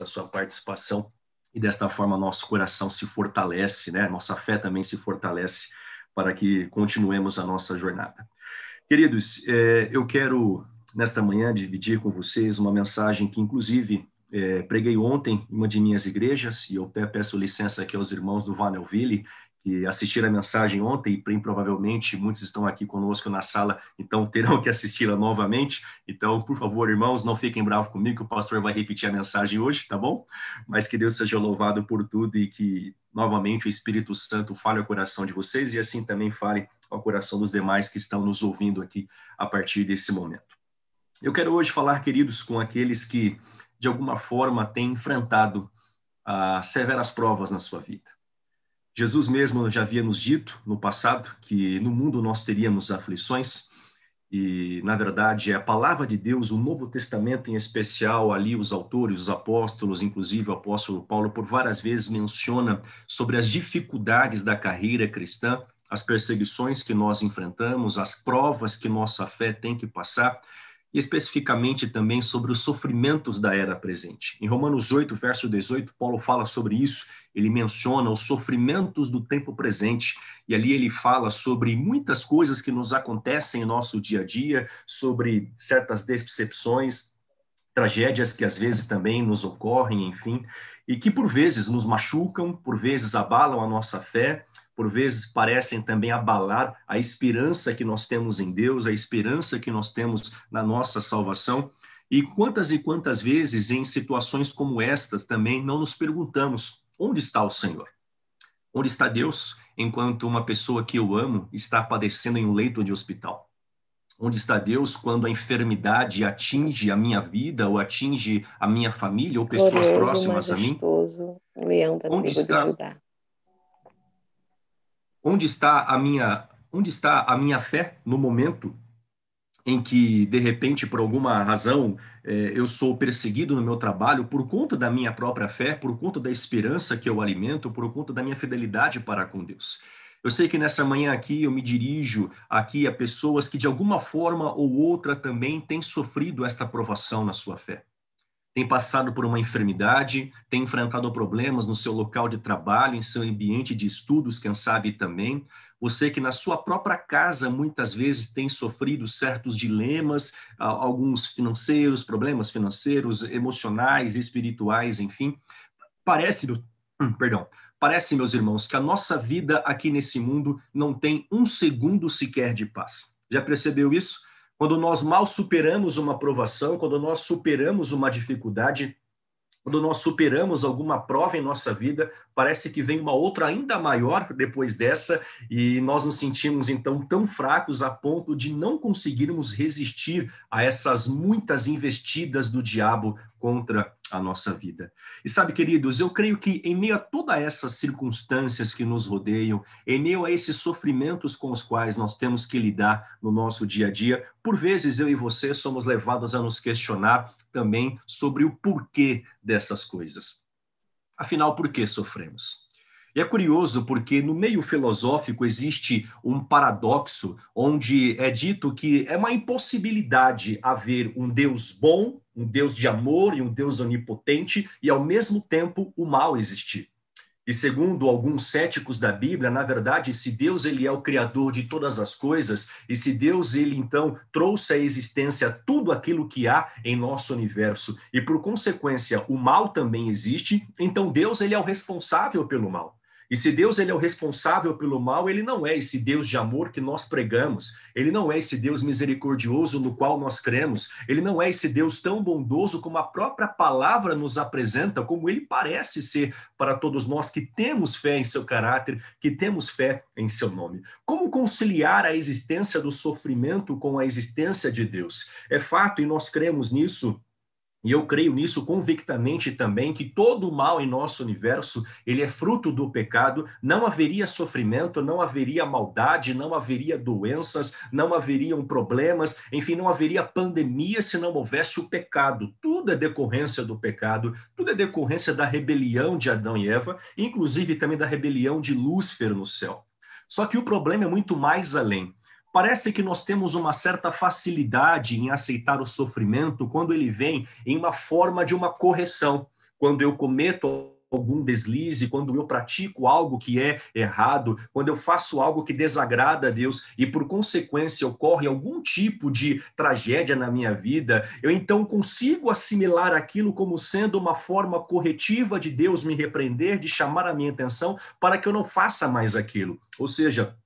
essa sua participação e desta forma nosso coração se fortalece, né? Nossa fé também se fortalece para que continuemos a nossa jornada. Queridos, eu quero nesta manhã dividir com vocês uma mensagem que inclusive preguei ontem em uma de minhas igrejas, e eu até peço licença aqui aos irmãos do Vanelville, que assistiram a mensagem ontem, e bem provavelmente muitos estão aqui conosco na sala, então terão que assisti-la novamente. Então, por favor, irmãos, não fiquem bravos comigo, que o pastor vai repetir a mensagem hoje, tá bom? Mas que Deus seja louvado por tudo e que, novamente, o Espírito Santo fale ao coração de vocês e assim também fale ao coração dos demais que estão nos ouvindo aqui a partir desse momento. Eu quero hoje falar, queridos, com aqueles que, de alguma forma, têm enfrentado severas provas na sua vida. Jesus mesmo já havia nos dito no passado que no mundo nós teríamos aflições e, na verdade, a palavra de Deus, o Novo Testamento em especial, ali os autores, os apóstolos, inclusive o apóstolo Paulo, por várias vezes menciona sobre as dificuldades da carreira cristã, as perseguições que nós enfrentamos, as provas que nossa fé tem que passar, e especificamente também sobre os sofrimentos da era presente. Em Romanos 8, verso 18, Paulo fala sobre isso, ele menciona os sofrimentos do tempo presente, e ali ele fala sobre muitas coisas que nos acontecem em nosso dia a dia, sobre certas decepções, tragédias que às vezes também nos ocorrem, enfim, e que por vezes nos machucam, por vezes abalam a nossa fé, por vezes parecem também abalar a esperança que nós temos em Deus, a esperança que nós temos na nossa salvação. E quantas vezes em situações como estas também não nos perguntamos, onde está o Senhor? Onde está Deus enquanto uma pessoa que eu amo está padecendo em um leito de hospital? Onde está Deus quando a enfermidade atinge a minha vida ou atinge a minha família ou pessoas Glorioso, próximas a mim? majestoso, leão da tribo de Judá. Onde está a minha fé no momento em que, de repente, por alguma razão, eu sou perseguido no meu trabalho por conta da minha própria fé, por conta da esperança que eu alimento, por conta da minha fidelidade para com Deus? Eu sei que nessa manhã aqui eu me dirijo aqui a pessoas que de alguma forma ou outra também têm sofrido esta provação na sua fé. Tem passado por uma enfermidade, tem enfrentado problemas no seu local de trabalho, em seu ambiente de estudos, quem sabe também. Você que na sua própria casa muitas vezes tem sofrido certos dilemas, alguns financeiros, problemas financeiros, emocionais, espirituais, enfim. Parece, meus irmãos, que a nossa vida aqui nesse mundo não tem um segundo sequer de paz. Já percebeu isso? Quando nós mal superamos uma provação, quando nós superamos uma dificuldade, quando nós superamos alguma prova em nossa vida, parece que vem uma outra ainda maior depois dessa e nós nos sentimos então tão fracos a ponto de não conseguirmos resistir a essas muitas investidas do diabo contra a nossa vida. E sabe, queridos, eu creio que em meio a todas essas circunstâncias que nos rodeiam, em meio a esses sofrimentos com os quais nós temos que lidar no nosso dia a dia, por vezes eu e você somos levados a nos questionar também sobre o porquê dessas coisas. Afinal, por que sofremos? E é curioso porque no meio filosófico existe um paradoxo onde é dito que é uma impossibilidade haver um Deus bom, um Deus de amor e um Deus onipotente e ao mesmo tempo o mal existir. E segundo alguns céticos da Bíblia, na verdade, se Deus ele é o criador de todas as coisas, e se Deus ele então trouxe à existência tudo aquilo que há em nosso universo, e por consequência o mal também existe, então Deus ele é o responsável pelo mal. E se Deus ele é o responsável pelo mal, ele não é esse Deus de amor que nós pregamos, ele não é esse Deus misericordioso no qual nós cremos, ele não é esse Deus tão bondoso como a própria palavra nos apresenta, como ele parece ser para todos nós que temos fé em seu caráter, que temos fé em seu nome. Como conciliar a existência do sofrimento com a existência de Deus? É fato, e nós cremos nisso, e eu creio nisso convictamente também, que todo o mal em nosso universo, ele é fruto do pecado, não haveria sofrimento, não haveria maldade, não haveria doenças, não haveriam problemas, enfim, não haveria pandemia se não houvesse o pecado. Tudo é decorrência do pecado, tudo é decorrência da rebelião de Adão e Eva, inclusive também da rebelião de Lúcifer no céu. Só que o problema é muito mais além. Parece que nós temos uma certa facilidade em aceitar o sofrimento quando ele vem em uma forma de uma correção, quando eu cometo algum deslize, quando eu pratico algo que é errado, quando eu faço algo que desagrada a Deus e, por consequência, ocorre algum tipo de tragédia na minha vida, eu então consigo assimilar aquilo como sendo uma forma corretiva de Deus me repreender, de chamar a minha atenção para que eu não faça mais aquilo. Ou seja,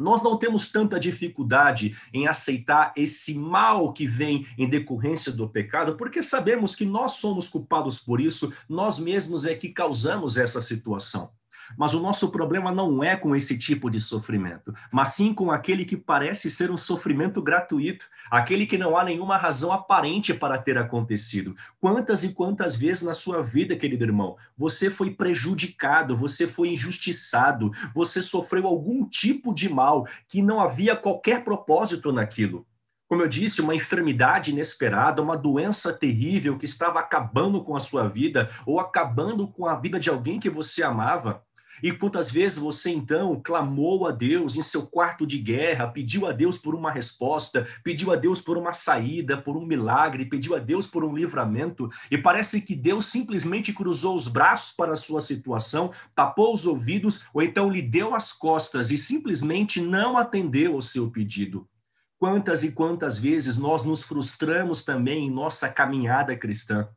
nós não temos tanta dificuldade em aceitar esse mal que vem em decorrência do pecado, porque sabemos que nós somos culpados por isso, nós mesmos é que causamos essa situação. Mas o nosso problema não é com esse tipo de sofrimento, mas sim com aquele que parece ser um sofrimento gratuito, aquele que não há nenhuma razão aparente para ter acontecido. Quantas e quantas vezes na sua vida, querido irmão, você foi prejudicado, você foi injustiçado, você sofreu algum tipo de mal que não havia qualquer propósito naquilo. Como eu disse, uma enfermidade inesperada, uma doença terrível que estava acabando com a sua vida ou acabando com a vida de alguém que você amava. E quantas vezes você então clamou a Deus em seu quarto de guerra, pediu a Deus por uma resposta, pediu a Deus por uma saída, por um milagre, pediu a Deus por um livramento, e parece que Deus simplesmente cruzou os braços para a sua situação, tapou os ouvidos ou então lhe deu as costas e simplesmente não atendeu ao seu pedido. Quantas e quantas vezes nós nos frustramos também em nossa caminhada cristã,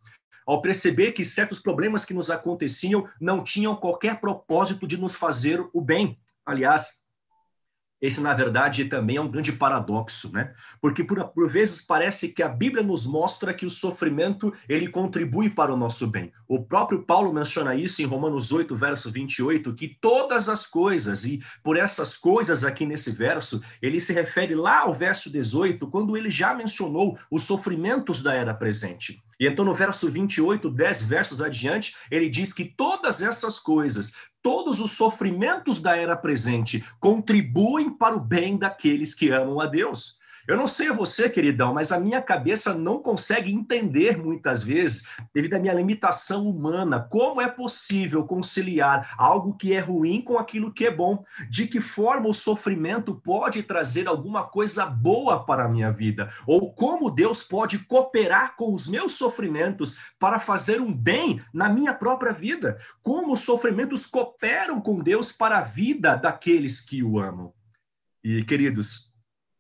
ao perceber que certos problemas que nos aconteciam não tinham qualquer propósito de nos fazer o bem. Aliás, esse, na verdade, também é um grande paradoxo, né? Porque, por vezes, parece que a Bíblia nos mostra que o sofrimento, ele contribui para o nosso bem. O próprio Paulo menciona isso em Romanos 8, verso 28, que todas as coisas, e por essas coisas aqui nesse verso, ele se refere lá ao verso 18, quando ele já mencionou os sofrimentos da era presente. E então, no verso 28, 10 versos adiante, ele diz que todas essas coisas, todos os sofrimentos da era presente contribuem para o bem daqueles que amam a Deus. Eu não sei você, queridão, mas a minha cabeça não consegue entender muitas vezes, devido à minha limitação humana, como é possível conciliar algo que é ruim com aquilo que é bom. De que forma o sofrimento pode trazer alguma coisa boa para a minha vida? Ou como Deus pode cooperar com os meus sofrimentos para fazer um bem na minha própria vida? Como os sofrimentos cooperam com Deus para a vida daqueles que o amam? E, queridos,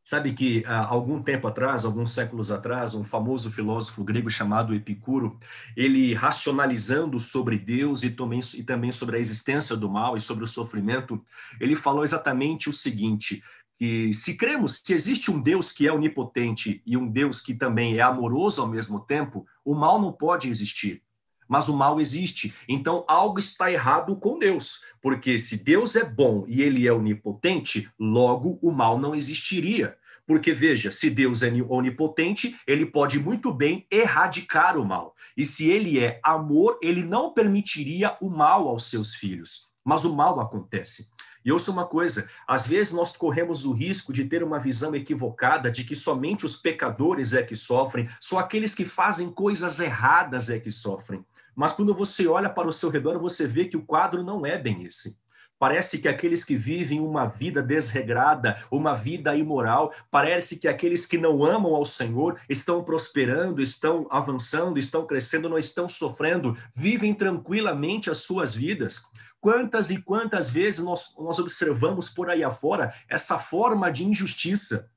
sabe que há algum tempo atrás, alguns séculos atrás, um famoso filósofo grego chamado Epicuro, ele racionalizando sobre Deus e também sobre a existência do mal e sobre o sofrimento, ele falou exatamente o seguinte, que se cremos, se existe um Deus que é onipotente e um Deus que também é amoroso ao mesmo tempo, o mal não pode existir. Mas o mal existe. Então, algo está errado com Deus. Porque se Deus é bom e ele é onipotente, logo o mal não existiria. Porque, veja, se Deus é onipotente, ele pode muito bem erradicar o mal. E se ele é amor, ele não permitiria o mal aos seus filhos. Mas o mal acontece. E ouça uma coisa, às vezes nós corremos o risco de ter uma visão equivocada de que somente os pecadores é que sofrem, só aqueles que fazem coisas erradas é que sofrem. Mas quando você olha para o seu redor, você vê que o quadro não é bem esse. Parece que aqueles que vivem uma vida desregrada, uma vida imoral, parece que aqueles que não amam ao Senhor estão prosperando, estão avançando, estão crescendo, não estão sofrendo, vivem tranquilamente as suas vidas. Quantas e quantas vezes nós observamos por aí afora essa forma de injustiça?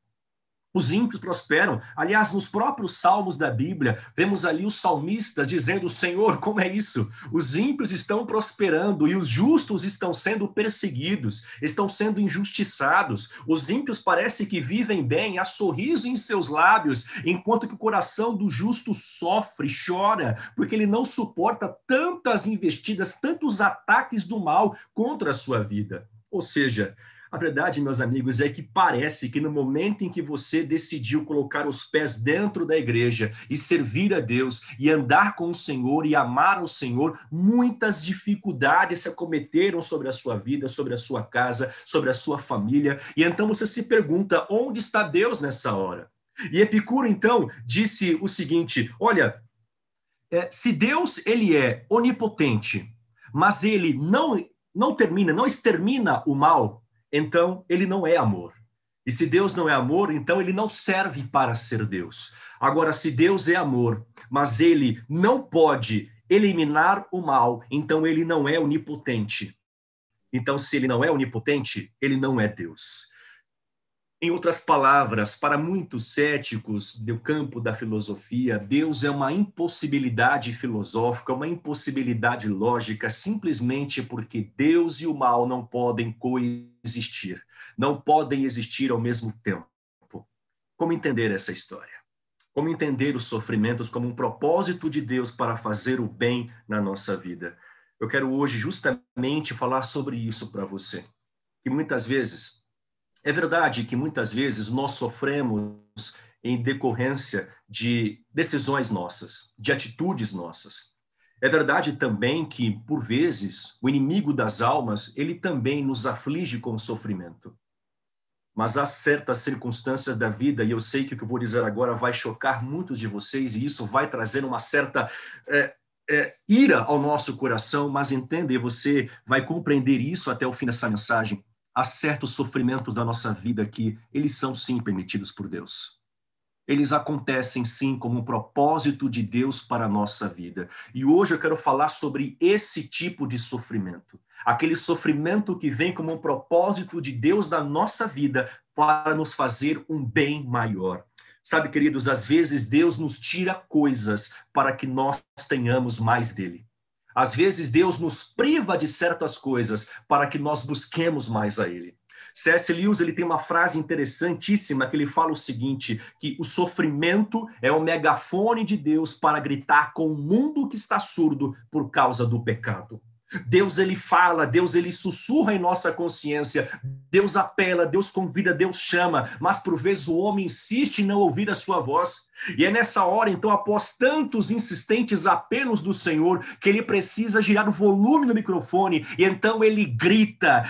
Os ímpios prosperam. Aliás, nos próprios salmos da Bíblia, vemos ali os salmistas dizendo, Senhor, como é isso? Os ímpios estão prosperando e os justos estão sendo perseguidos, estão sendo injustiçados. Os ímpios parece que vivem bem, há sorriso em seus lábios, enquanto que o coração do justo sofre, chora, porque ele não suporta tantas investidas, tantos ataques do mal contra a sua vida. Ou seja, a verdade, meus amigos, é que parece que no momento em que você decidiu colocar os pés dentro da igreja e servir a Deus e andar com o Senhor e amar o Senhor, muitas dificuldades se acometeram sobre a sua vida, sobre a sua casa, sobre a sua família. E então você se pergunta, onde está Deus nessa hora? E Epicuro, então, disse o seguinte, olha, se Deus ele é onipotente, mas ele não extermina o mal, então ele não é amor. E se Deus não é amor, então ele não serve para ser Deus. Agora, se Deus é amor, mas ele não pode eliminar o mal, então ele não é onipotente. Então, se ele não é onipotente, ele não é Deus. Em outras palavras, para muitos céticos do campo da filosofia, Deus é uma impossibilidade filosófica, uma impossibilidade lógica, simplesmente porque Deus e o mal não podem coexistir, não podem existir ao mesmo tempo. Como entender essa história? Como entender os sofrimentos como um propósito de Deus para fazer o bem na nossa vida? Eu quero hoje justamente falar sobre isso para você. Que muitas vezes, é verdade que muitas vezes nós sofremos em decorrência de decisões nossas, de atitudes nossas. É verdade também que, por vezes, o inimigo das almas, ele também nos aflige com sofrimento. Mas há certas circunstâncias da vida, e eu sei que o que eu vou dizer agora vai chocar muitos de vocês, e isso vai trazer uma certa ira ao nosso coração, mas entenda, e você vai compreender isso até o fim dessa mensagem. Há certos sofrimentos da nossa vida que eles são sim permitidos por Deus. Eles acontecem sim como um propósito de Deus para a nossa vida. E hoje eu quero falar sobre esse tipo de sofrimento. Aquele sofrimento que vem como um propósito de Deus na nossa vida para nos fazer um bem maior. Sabe, queridos, às vezes Deus nos tira coisas para que nós tenhamos mais dele. Às vezes Deus nos priva de certas coisas para que nós busquemos mais a ele. C.S. Lewis ele tem uma frase interessantíssima que ele fala o seguinte, que o sofrimento é o megafone de Deus para gritar com o mundo que está surdo por causa do pecado. Deus ele fala, Deus ele sussurra em nossa consciência, Deus apela, Deus convida, Deus chama, mas por vezes o homem insiste em não ouvir a sua voz. E é nessa hora, então, após tantos insistentes apelos do Senhor, que ele precisa girar o volume no microfone, e então ele grita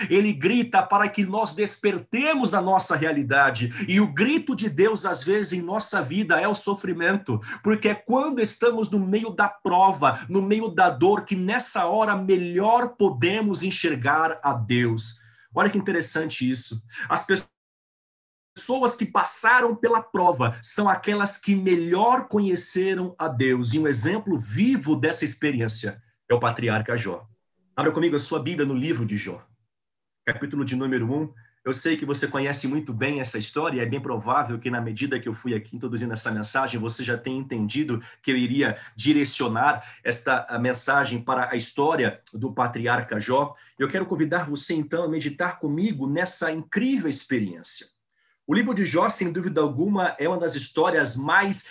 para que nós despertemos da nossa realidade. E o grito de Deus, às vezes, em nossa vida é o sofrimento, porque é quando estamos no meio da prova, no meio da dor, que nessa hora melhor podemos enxergar a Deus. Olha que interessante isso. As pessoas que passaram pela prova são aquelas que melhor conheceram a Deus. E um exemplo vivo dessa experiência é o patriarca Jó. Abra comigo a sua Bíblia no livro de Jó, capítulo de número 1. Eu sei que você conhece muito bem essa história, e é bem provável que na medida que eu fui aqui introduzindo essa mensagem, você já tenha entendido que eu iria direcionar esta mensagem para a história do patriarca Jó. Eu quero convidar você então a meditar comigo nessa incrível experiência. O livro de Jó, sem dúvida alguma, é uma das histórias mais,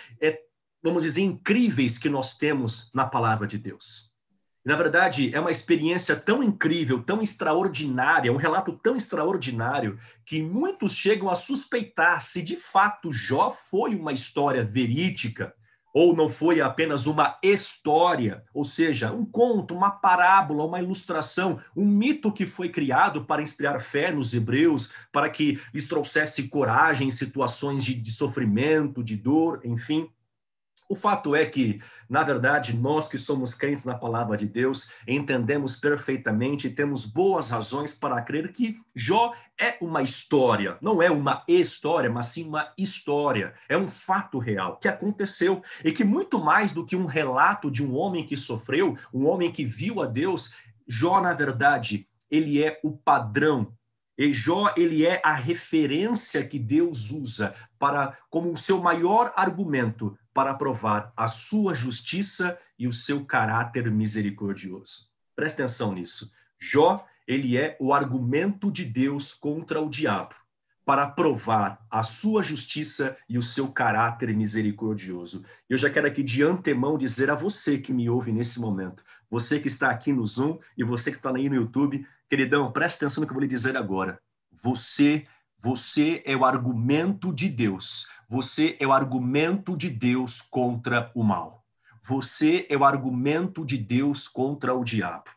vamos dizer, incríveis que nós temos na palavra de Deus. Na verdade, é uma experiência tão incrível, tão extraordinária, um relato tão extraordinário, que muitos chegam a suspeitar se de fato Jó foi uma história verídica, ou não foi apenas uma história, ou seja, um conto, uma parábola, uma ilustração, um mito que foi criado para inspirar fé nos hebreus, para que lhes trouxesse coragem em situações de sofrimento, de dor, enfim. O fato é que, na verdade, nós que somos crentes na palavra de Deus, entendemos perfeitamente e temos boas razões para crer que Jó é uma história, não é uma história, mas sim uma história. É um fato real que aconteceu e que muito mais do que um relato de um homem que sofreu, um homem que viu a Deus, Jó, na verdade, ele é o padrão. E Jó, ele é a referência que Deus usa para, como o seu maior argumento para provar a sua justiça e o seu caráter misericordioso. Presta atenção nisso. Jó, ele é o argumento de Deus contra o diabo, para provar a sua justiça e o seu caráter misericordioso. Eu já quero aqui de antemão dizer a você que me ouve nesse momento, você que está aqui no Zoom e você que está aí no YouTube, queridão, presta atenção no que eu vou lhe dizer agora. Você é o argumento de Deus. Você é o argumento de Deus contra o mal. Você é o argumento de Deus contra o diabo.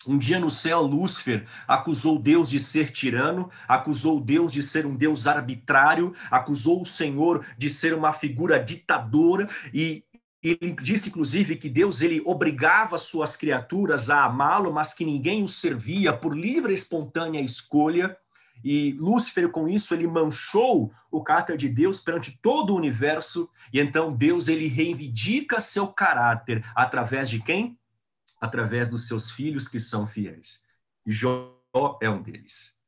Um dia no céu, Lúcifer acusou Deus de ser tirano, acusou Deus de ser um Deus arbitrário, acusou o Senhor de ser uma figura ditadora e ele disse, inclusive, que Deus ele obrigava suas criaturas a amá-lo, mas que ninguém o servia por livre e espontânea escolha. E Lúcifer, com isso, ele manchou o caráter de Deus perante todo o universo. E então Deus ele reivindica seu caráter através de quem? através dos seus filhos que são fiéis. E Jó é um deles.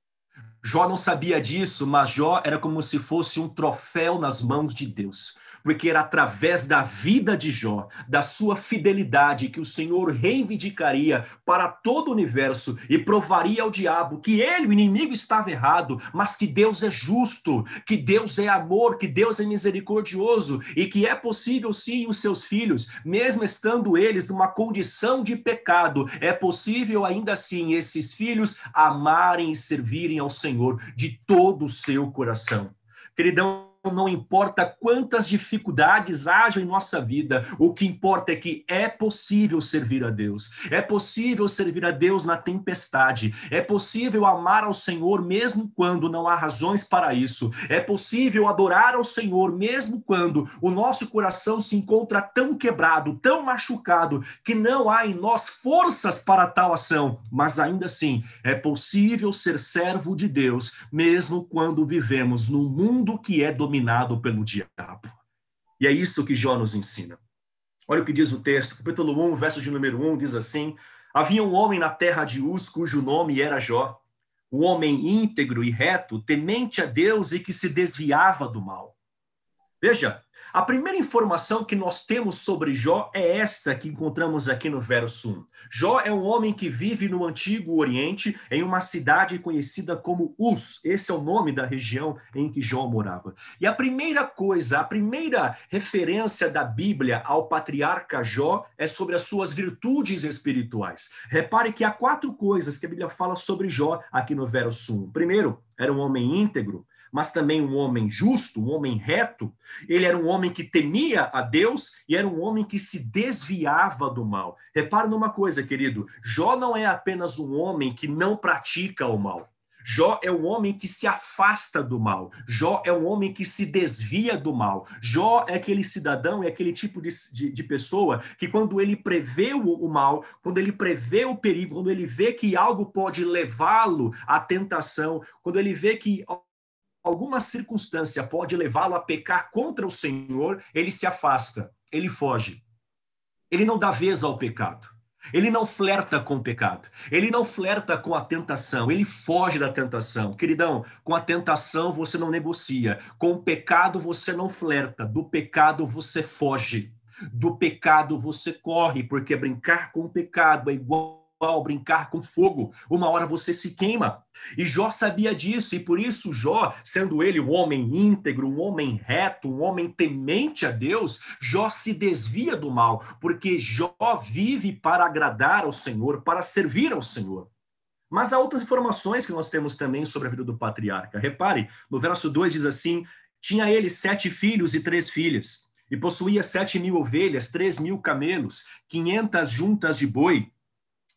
Jó não sabia disso, mas Jó era como se fosse um troféu nas mãos de Deus, porque era através da vida de Jó, da sua fidelidade, que o Senhor reivindicaria para todo o universo e provaria ao diabo que ele, o inimigo, estava errado, mas que Deus é justo, que Deus é amor, que Deus é misericordioso e que é possível sim os seus filhos, mesmo estando eles numa condição de pecado, é possível ainda assim esses filhos amarem e servirem ao Senhor de todo o seu coração. Queridão, não importa quantas dificuldades hajam em nossa vida, o que importa é que é possível servir a Deus. É possível servir a Deus na tempestade. É possível amar ao Senhor mesmo quando não há razões para isso. É possível adorar ao Senhor mesmo quando o nosso coração se encontra tão quebrado, tão machucado, que não há em nós forças para tal ação. Mas ainda assim, é possível ser servo de Deus mesmo quando vivemos num mundo que é dominado pelo diabo. E é isso que Jó nos ensina. Olha o que diz o texto, capítulo 1, verso de número 1, diz assim: havia um homem na terra de Uz, cujo nome era Jó, um homem íntegro e reto, temente a Deus e que se desviava do mal. Veja, a primeira informação que nós temos sobre Jó é esta que encontramos aqui no verso 1. Jó é um homem que vive no Antigo Oriente, em uma cidade conhecida como Uz. Esse é o nome da região em que Jó morava. E a primeira coisa, a primeira referência da Bíblia ao patriarca Jó é sobre as suas virtudes espirituais. Repare que há 4 coisas que a Bíblia fala sobre Jó aqui no verso 1. Primeiro, era um homem íntegro, mas também um homem justo, um homem reto. Ele era um homem que temia a Deus e era um homem que se desviava do mal. Repare numa coisa, querido, Jó não é apenas um homem que não pratica o mal. Jó é um homem que se afasta do mal. Jó é um homem que se desvia do mal. Jó é aquele cidadão, é aquele tipo de pessoa que quando ele prevê o mal, quando ele prevê o perigo, quando ele vê que algo pode levá-lo à tentação, quando ele vê que alguma circunstância pode levá-lo a pecar contra o Senhor, ele se afasta, ele foge. Ele não dá vez ao pecado. Ele não flerta com o pecado. Ele não flerta com a tentação. Ele foge da tentação. Queridão, com a tentação você não negocia. Com o pecado você não flerta. Do pecado você foge. Do pecado você corre, porque brincar com o pecado é igual ao brincar com fogo. Uma hora você se queima. E Jó sabia disso, e por isso Jó, sendo ele um homem íntegro, um homem reto, um homem temente a Deus, Jó se desvia do mal, porque Jó vive para agradar ao Senhor, para servir ao Senhor. Mas há outras informações que nós temos também sobre a vida do patriarca. Repare, no verso 2 diz assim: tinha ele 7 filhos e 3 filhas, e possuía 7.000 ovelhas, 3.000 camelos, 500 juntas de boi,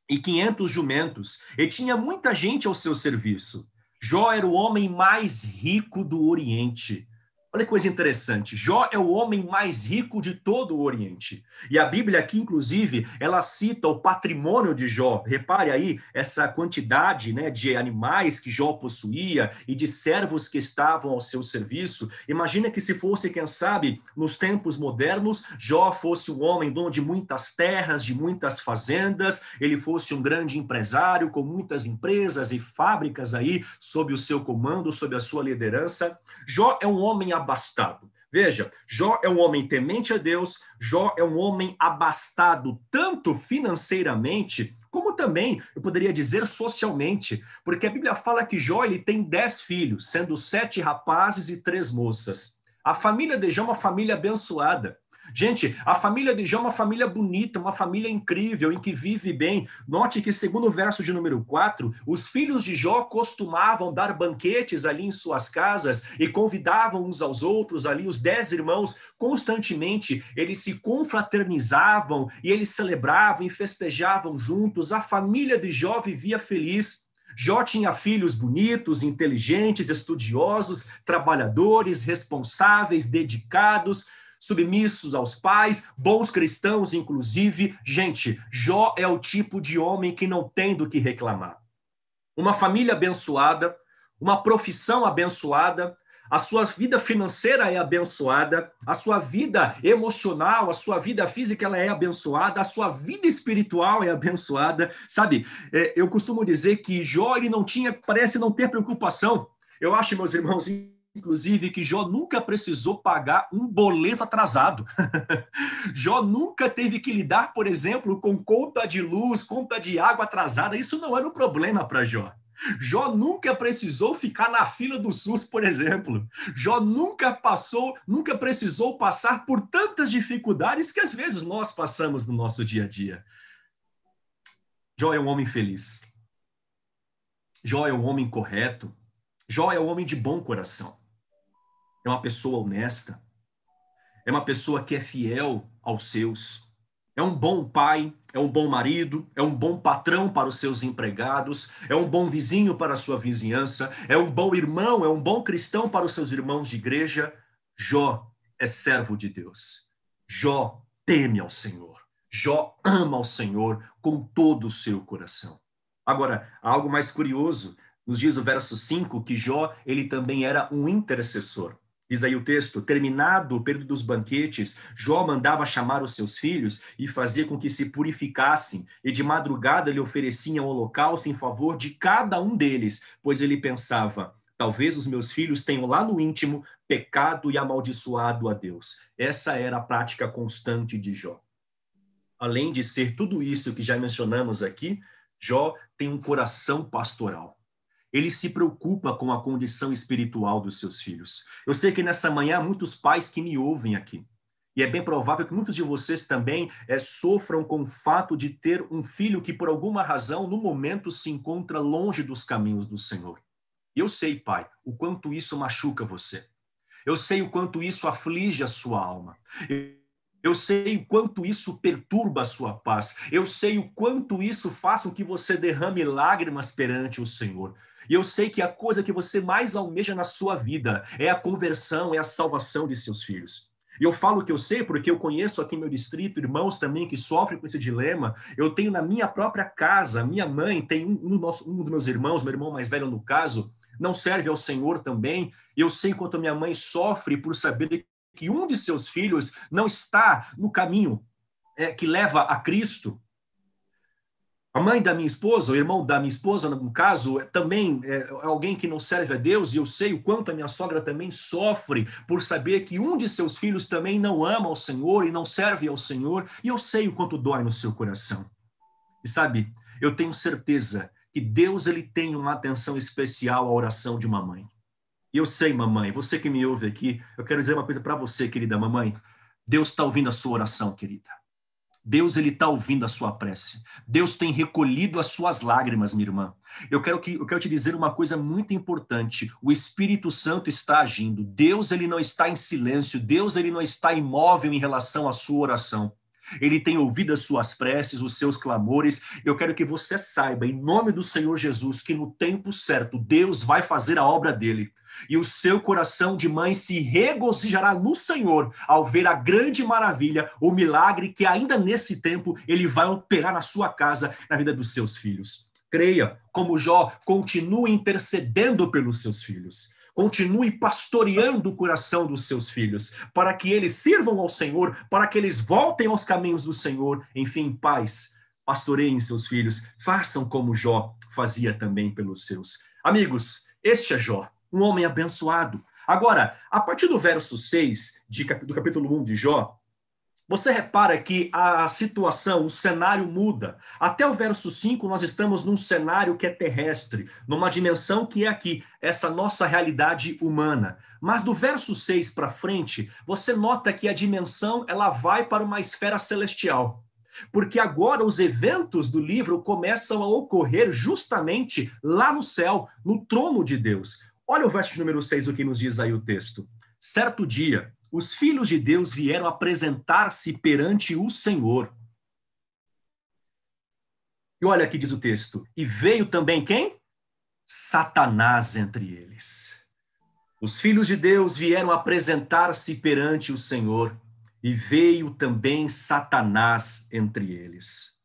e 500 jumentos, e tinha muita gente ao seu serviço. Jó era o homem mais rico do Oriente. Olha que coisa interessante, Jó é o homem mais rico de todo o Oriente. E a Bíblia aqui, inclusive, ela cita o patrimônio de Jó. Repare aí essa quantidade, né, de animais que Jó possuía e de servos que estavam ao seu serviço. Imagina que se fosse, quem sabe, nos tempos modernos, Jó fosse um homem dono de muitas terras, de muitas fazendas, ele fosse um grande empresário com muitas empresas e fábricas aí sob o seu comando, sob a sua liderança. Jó é um homem abastado. Veja, Jó é um homem temente a Deus, Jó é um homem abastado tanto financeiramente, como também, eu poderia dizer, socialmente, porque a Bíblia fala que Jó ele tem 10 filhos, sendo 7 rapazes e 3 moças. A família de Jó é uma família abençoada. Gente, a família de Jó é uma família bonita, uma família incrível, em que vive bem. Note que, segundo o verso de número 4, os filhos de Jó costumavam dar banquetes ali em suas casas e convidavam uns aos outros ali, os 10 irmãos, constantemente. Eles se confraternizavam e eles celebravam e festejavam juntos. A família de Jó vivia feliz. Jó tinha filhos bonitos, inteligentes, estudiosos, trabalhadores, responsáveis, dedicados, submissos aos pais, bons cristãos, inclusive. Gente, Jó é o tipo de homem que não tem do que reclamar. Uma família abençoada, uma profissão abençoada, a sua vida financeira é abençoada, a sua vida emocional, a sua vida física ela é abençoada, a sua vida espiritual é abençoada, sabe? Eu costumo dizer que Jó ele não tinha, parece não ter preocupação. Eu acho, meus irmãos, inclusive, que Jó nunca precisou pagar um boleto atrasado. Jó nunca teve que lidar, por exemplo, com conta de luz, conta de água atrasada. Isso não era um problema para Jó. Jó nunca precisou ficar na fila do SUS, por exemplo. Jó nunca precisou passar por tantas dificuldades que às vezes nós passamos no nosso dia a dia. Jó é um homem feliz. Jó é um homem correto. Jó é um homem de bom coração. É uma pessoa honesta. É uma pessoa que é fiel aos seus. É um bom pai, é um bom marido, é um bom patrão para os seus empregados, é um bom vizinho para a sua vizinhança, é um bom irmão, é um bom cristão para os seus irmãos de igreja. Jó é servo de Deus. Jó teme ao Senhor. Jó ama ao Senhor com todo o seu coração. Agora, há algo mais curioso. Nos diz o verso 5 que Jó, ele também era um intercessor. Diz aí o texto, terminado o período dos banquetes, Jó mandava chamar os seus filhos e fazia com que se purificassem, e de madrugada lhe oferecia um holocausto em favor de cada um deles, pois ele pensava, talvez os meus filhos tenham lá no íntimo pecado e amaldiçoado a Deus. Essa era a prática constante de Jó. Além de ser tudo isso que já mencionamos aqui, Jó tem um coração pastoral. Ele se preocupa com a condição espiritual dos seus filhos. Eu sei que nessa manhã há muitos pais que me ouvem aqui. E é bem provável que muitos de vocês também sofram com o fato de ter um filho que, por alguma razão, no momento se encontra longe dos caminhos do Senhor. E eu sei, pai, o quanto isso machuca você. Eu sei o quanto isso aflige a sua alma. Eu sei o quanto isso perturba a sua paz. Eu sei o quanto isso faz com que você derrame lágrimas perante o Senhor. E eu sei que a coisa que você mais almeja na sua vida é a conversão, é a salvação de seus filhos. E eu falo que eu sei porque eu conheço aqui em meu distrito irmãos também que sofrem com esse dilema. Eu tenho na minha própria casa, minha mãe tem um dos meus irmãos, meu irmão mais velho no caso, não serve ao Senhor também. E eu sei quanto minha mãe sofre por saber que um de seus filhos não está no caminho que leva a Cristo. A mãe da minha esposa, o irmão da minha esposa, no caso, também é alguém que não serve a Deus, e eu sei o quanto a minha sogra também sofre por saber que um de seus filhos também não ama ao Senhor e não serve ao Senhor, e eu sei o quanto dói no seu coração. E sabe, eu tenho certeza que Deus ele tem uma atenção especial à oração de uma mãe. E eu sei, mamãe, você que me ouve aqui, eu quero dizer uma coisa para você, querida mamãe. Deus está ouvindo a sua oração, querida. Deus ele está ouvindo a sua prece. Deus tem recolhido as suas lágrimas, minha irmã. Eu quero te dizer uma coisa muito importante. O Espírito Santo está agindo. Deus ele não está em silêncio. Deus ele não está imóvel em relação à sua oração. Ele tem ouvido as suas preces, os seus clamores. Eu quero que você saiba, em nome do Senhor Jesus, que no tempo certo, Deus vai fazer a obra dele. E o seu coração de mãe se regozijará no Senhor ao ver a grande maravilha, o milagre que ainda nesse tempo ele vai operar na sua casa, na vida dos seus filhos. Creia, como Jó, continue intercedendo pelos seus filhos. Continue pastoreando o coração dos seus filhos, para que eles sirvam ao Senhor, para que eles voltem aos caminhos do Senhor. Enfim, pais, pastoreiem seus filhos, façam como Jó fazia também pelos seus. Amigos, este é Jó, um homem abençoado. Agora, a partir do verso 6 do capítulo 1 de Jó, você repara que a situação, o cenário muda. Até o verso 5, nós estamos num cenário que é terrestre, numa dimensão que é aqui, essa nossa realidade humana. Mas do verso 6 para frente, você nota que a dimensão ela vai para uma esfera celestial. Porque agora os eventos do livro começam a ocorrer justamente lá no céu, no trono de Deus. Olha o verso número 6, o que nos diz aí o texto. Certo dia, os filhos de Deus vieram apresentar-se perante o Senhor. E olha aqui diz o texto. E veio também quem? Satanás entre eles. Os filhos de Deus vieram apresentar-se perante o Senhor. E veio também Satanás entre eles.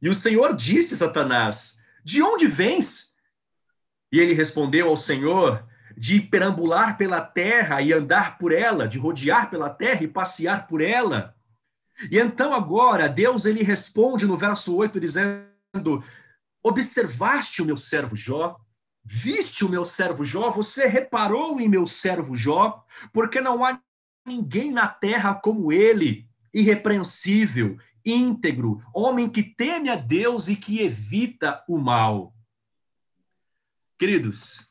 E o Senhor disse a Satanás, de onde vens? E ele respondeu ao Senhor, de perambular pela terra e andar por ela, de rodear pela terra e passear por ela. E então agora Deus ele responde no verso 8 dizendo: observaste o meu servo Jó? Viste o meu servo Jó? Você reparou em meu servo Jó? Porque não há ninguém na terra como ele, irrepreensível, íntegro, homem que teme a Deus e que evita o mal. Queridos,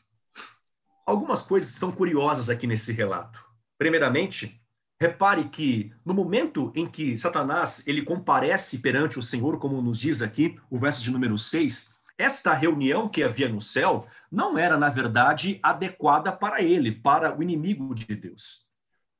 algumas coisas são curiosas aqui nesse relato. Primeiramente, repare que no momento em que Satanás ele comparece perante o Senhor, como nos diz aqui o verso de número 6, esta reunião que havia no céu não era, na verdade, adequada para ele, para o inimigo de Deus.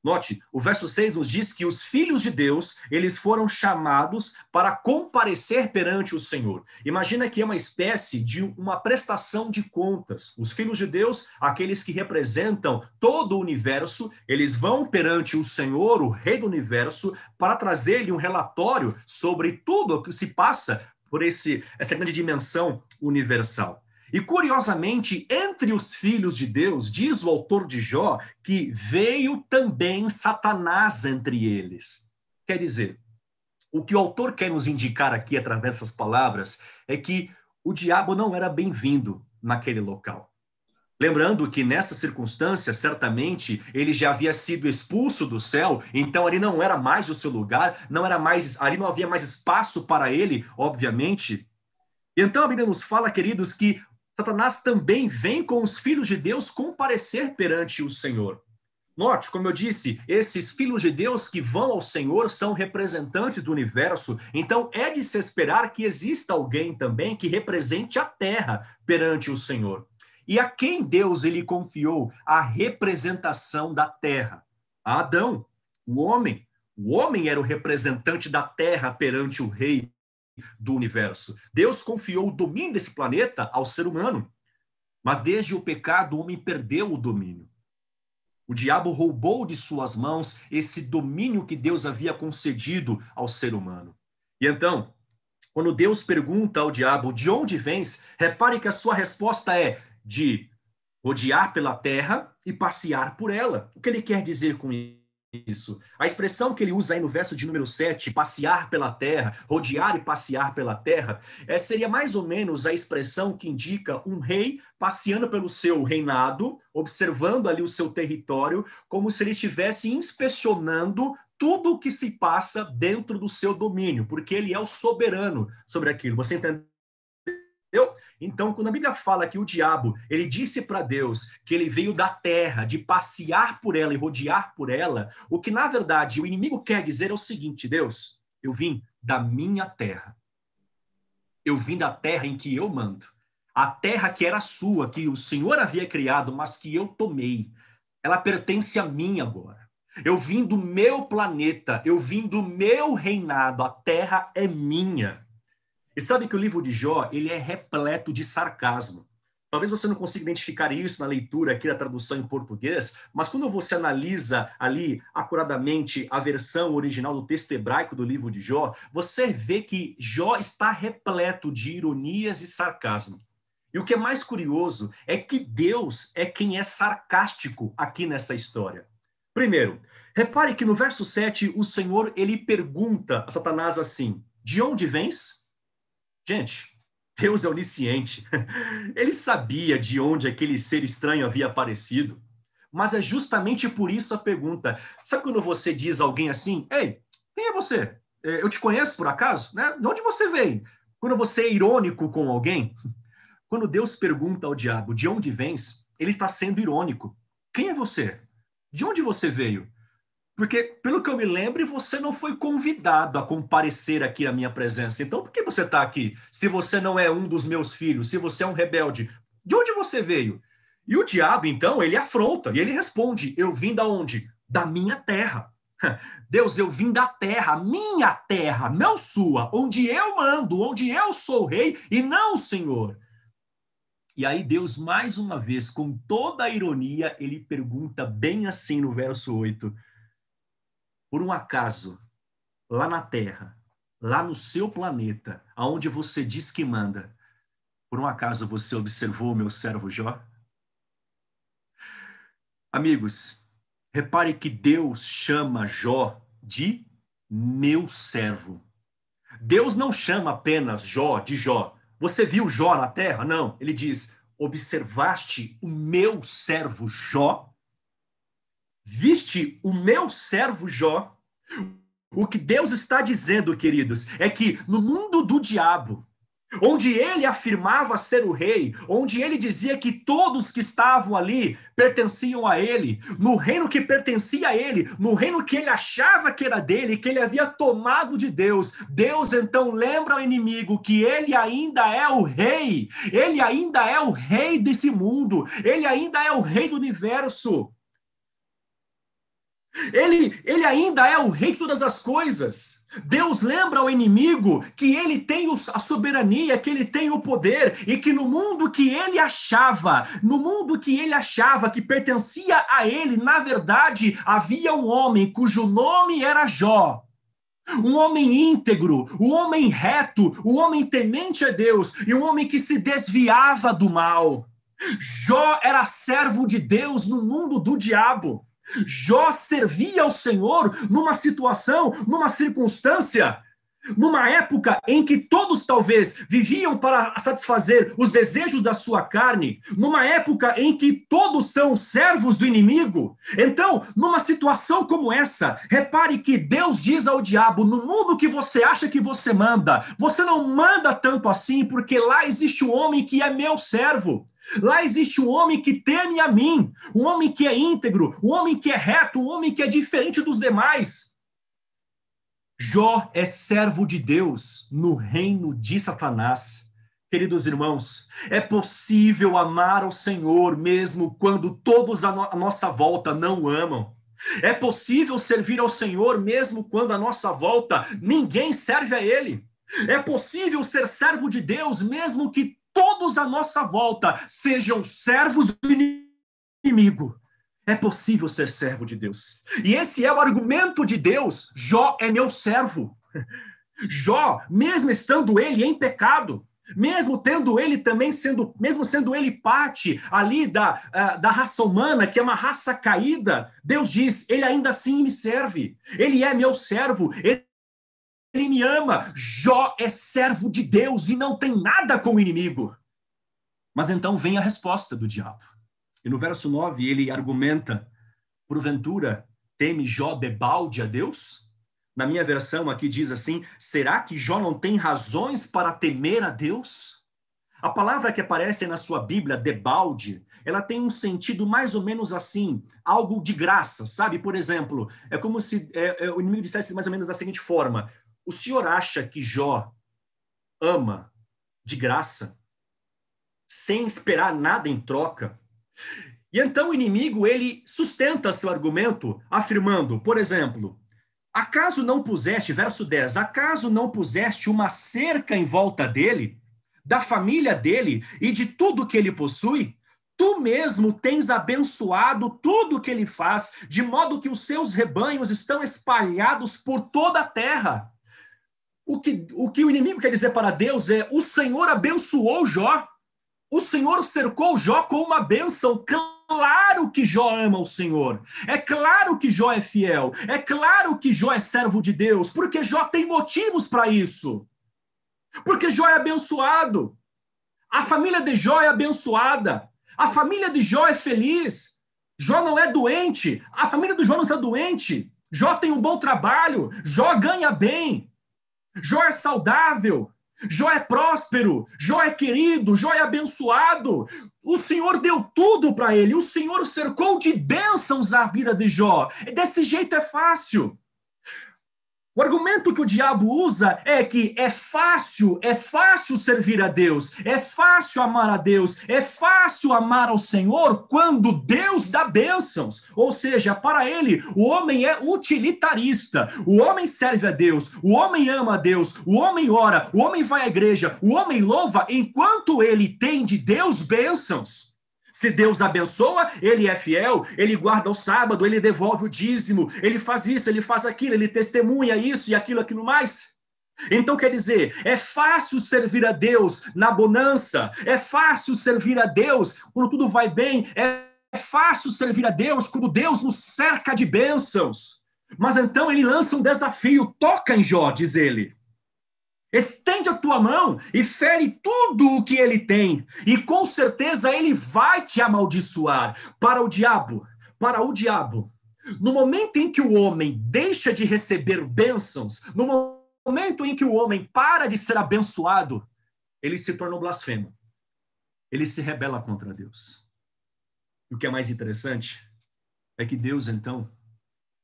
Note, o verso 6 nos diz que os filhos de Deus, eles foram chamados para comparecer perante o Senhor. Imagina que é uma espécie de uma prestação de contas. Os filhos de Deus, aqueles que representam todo o universo, eles vão perante o Senhor, o Rei do universo, para trazer-lhe um relatório sobre tudo o que se passa por essa grande dimensão universal. E, curiosamente, entre os filhos de Deus, diz o autor de Jó, que veio também Satanás entre eles. Quer dizer, o que o autor quer nos indicar aqui, através dessas palavras, é que o diabo não era bem-vindo naquele local. Lembrando que, nessa circunstância, certamente, ele já havia sido expulso do céu, então ali não era mais o seu lugar, ali não havia mais espaço para ele, obviamente. E então a Bíblia nos fala, queridos, que Satanás também vem com os filhos de Deus comparecer perante o Senhor. Note, como eu disse, esses filhos de Deus que vão ao Senhor são representantes do universo, então é de se esperar que exista alguém também que represente a terra perante o Senhor. E a quem Deus ele confiou a representação da terra? A Adão, o homem. O homem era o representante da terra perante o rei do universo. Deus confiou o domínio desse planeta ao ser humano, mas desde o pecado o homem perdeu o domínio. O diabo roubou de suas mãos esse domínio que Deus havia concedido ao ser humano. E então, quando Deus pergunta ao diabo de onde vens, repare que a sua resposta é de rodear pela terra e passear por ela. O que ele quer dizer com isso? A expressão que ele usa aí no verso de número 7, passear pela terra, rodear e passear pela terra, seria mais ou menos a expressão que indica um rei passeando pelo seu reinado, observando ali o seu território, como se ele estivesse inspecionando tudo o que se passa dentro do seu domínio, porque ele é o soberano sobre aquilo. Você entendeu? Então, quando a Bíblia fala que o diabo, ele disse para Deus que ele veio da terra, de passear por ela e rodear por ela, o que, na verdade, o inimigo quer dizer é o seguinte: Deus, eu vim da minha terra. Eu vim da terra em que eu mando. A terra que era sua, que o Senhor havia criado, mas que eu tomei. Ela pertence a mim agora. Eu vim do meu planeta, eu vim do meu reinado, a terra é minha. E sabe que o livro de Jó, ele é repleto de sarcasmo. Talvez você não consiga identificar isso na leitura aqui da tradução em português, mas quando você analisa ali acuradamente a versão original do texto hebraico do livro de Jó, você vê que Jó está repleto de ironias e sarcasmo. E o que é mais curioso é que Deus é quem é sarcástico aqui nessa história. Primeiro, repare que no verso 7, o Senhor ele pergunta a Satanás assim: de onde vens? Gente, Deus é onisciente. Ele sabia de onde aquele ser estranho havia aparecido. Mas é justamente por isso a pergunta. Sabe quando você diz a alguém assim: ei, quem é você? Eu te conheço por acaso? Né? De onde você vem? Quando você é irônico com alguém. Quando Deus pergunta ao diabo de onde vens, ele está sendo irônico. Quem é você? De onde você veio? Porque, pelo que eu me lembro, você não foi convidado a comparecer aqui à minha presença. Então, por que você está aqui? Se você não é um dos meus filhos, se você é um rebelde, de onde você veio? E o diabo, então, ele afronta e ele responde: eu vim da onde? Da minha terra. Deus, eu vim da terra, minha terra, não sua, onde eu mando, onde eu sou rei e não o Senhor. E aí Deus, mais uma vez, com toda a ironia, ele pergunta bem assim no verso 8: por um acaso, lá na Terra, lá no seu planeta, aonde você diz que manda, por um acaso você observou o meu servo Jó? Amigos, repare que Deus chama Jó de meu servo. Deus não chama apenas Jó de Jó. Você viu Jó na terra? Não. Ele diz, observaste o meu servo Jó? Viste o meu servo Jó? O que Deus está dizendo, queridos, é que no mundo do diabo, onde ele afirmava ser o rei, onde ele dizia que todos que estavam ali pertenciam a ele, no reino que pertencia a ele, no reino que ele achava que era dele, que ele havia tomado de Deus, Deus então lembra ao inimigo que ele ainda é o rei, ele ainda é o rei desse mundo, ele ainda é o rei do universo. Ele ainda é o rei de todas as coisas. Deus lembra ao inimigo que ele tem a soberania, que ele tem o poder, e que no mundo que ele achava que pertencia a ele, na verdade, havia um homem cujo nome era Jó. Um homem íntegro, um homem reto, um homem temente a Deus, e um homem que se desviava do mal. Jó era servo de Deus no mundo do diabo. Jó servia ao Senhor numa situação, numa circunstância, numa época em que todos talvez viviam para satisfazer os desejos da sua carne, numa época em que todos são servos do inimigo. Então, numa situação como essa, repare que Deus diz ao diabo, no mundo que você acha que você não manda tanto assim, porque lá existe um homem que é meu servo. Lá existe um homem que teme a mim, um homem que é íntegro, um homem que é reto, um homem que é diferente dos demais. Jó é servo de Deus no reino de Satanás. Queridos irmãos, é possível amar ao Senhor mesmo quando todos à nossa volta não o amam. É possível servir ao Senhor mesmo quando à nossa volta ninguém serve a Ele. É possível ser servo de Deus mesmo que todos à nossa volta sejam servos do inimigo. É possível ser servo de Deus. E esse é o argumento de Deus. Jó é meu servo. Jó, mesmo estando ele em pecado, mesmo sendo ele parte ali da raça humana, que é uma raça caída, Deus diz, ele ainda assim me serve. Ele é meu servo. Ele me ama. Jó é servo de Deus e não tem nada com o inimigo. Mas então vem a resposta do diabo. E no verso 9 ele argumenta, porventura teme Jó debalde a Deus? Na minha versão aqui diz assim, será que Jó não tem razões para temer a Deus? A palavra que aparece na sua Bíblia, debalde, ela tem um sentido mais ou menos assim, algo de graça, sabe? Por exemplo, é como se o inimigo dissesse mais ou menos da seguinte forma, o senhor acha que Jó ama de graça, sem esperar nada em troca? E então o inimigo, ele sustenta seu argumento afirmando, por exemplo, acaso não puseste, verso 10, acaso não puseste uma cerca em volta dele, da família dele e de tudo que ele possui? Tu mesmo tens abençoado tudo o que ele faz, de modo que os seus rebanhos estão espalhados por toda a terra. O que o inimigo quer dizer para Deus é, o Senhor abençoou Jó, o Senhor cercou Jó com uma bênção. Claro que Jó ama o Senhor, é claro que Jó é fiel, é claro que Jó é servo de Deus, porque Jó tem motivos para isso, porque Jó é abençoado, a família de Jó é abençoada, a família de Jó é feliz, Jó não é doente, a família do Jó não está doente, Jó tem um bom trabalho, Jó ganha bem, Jó é saudável, Jó é próspero, Jó é querido, Jó é abençoado. O Senhor deu tudo para ele, o Senhor cercou de bênçãos a vida de Jó. Desse jeito é fácil. O argumento que o diabo usa é que é fácil servir a Deus, é fácil amar a Deus, é fácil amar ao Senhor quando Deus dá bênçãos. Ou seja, para ele, o homem é utilitarista, o homem serve a Deus, o homem ama a Deus, o homem ora, o homem vai à igreja, o homem louva enquanto ele tem de Deus bênçãos. Se Deus abençoa, ele é fiel, ele guarda o sábado, ele devolve o dízimo, ele faz isso, ele faz aquilo, ele testemunha isso e aquilo mais. Então, quer dizer, é fácil servir a Deus na bonança, é fácil servir a Deus quando tudo vai bem, é fácil servir a Deus, como Deus nos cerca de bênçãos. Mas então ele lança um desafio. Toca em Jó, diz ele. Estende a tua mão e fere tudo o que ele tem. E com certeza ele vai te amaldiçoar. Para o diabo, no momento em que o homem deixa de receber bênçãos, no momento em que o homem para de ser abençoado, ele se torna um blasfemo. Ele se rebela contra Deus. E o que é mais interessante é que Deus, então,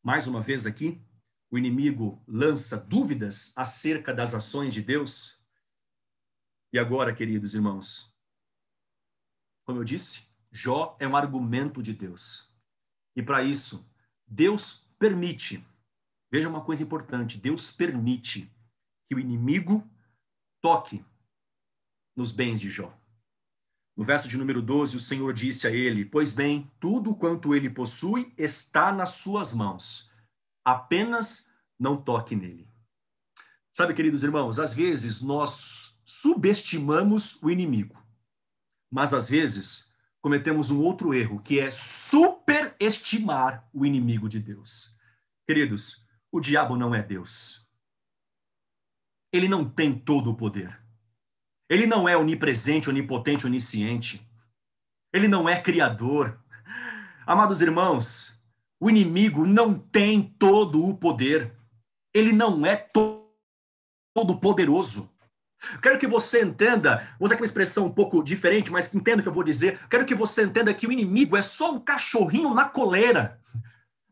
mais uma vez aqui, o inimigo lança dúvidas acerca das ações de Deus. E agora, queridos irmãos, como eu disse, Jó é um argumento de Deus. E para isso, Deus permite, veja uma coisa importante, Deus permite que o inimigo toque nos bens de Jó. No verso de número 12, o Senhor disse a ele: pois bem, tudo quanto ele possui está nas suas mãos. Apenas não toque nele. Sabe, queridos irmãos, às vezes nós subestimamos o inimigo, mas às vezes cometemos um outro erro, que é superestimar o inimigo de Deus. Queridos, o diabo não é Deus. Ele não tem todo o poder. Ele não é onipresente, onipotente, onisciente. Ele não é criador. Amados irmãos, o inimigo não tem todo o poder. Ele não é todo poderoso. Quero que você entenda, vou usar aqui uma expressão um pouco diferente, mas entenda o que eu vou dizer. Quero que você entenda que o inimigo é só um cachorrinho na coleira.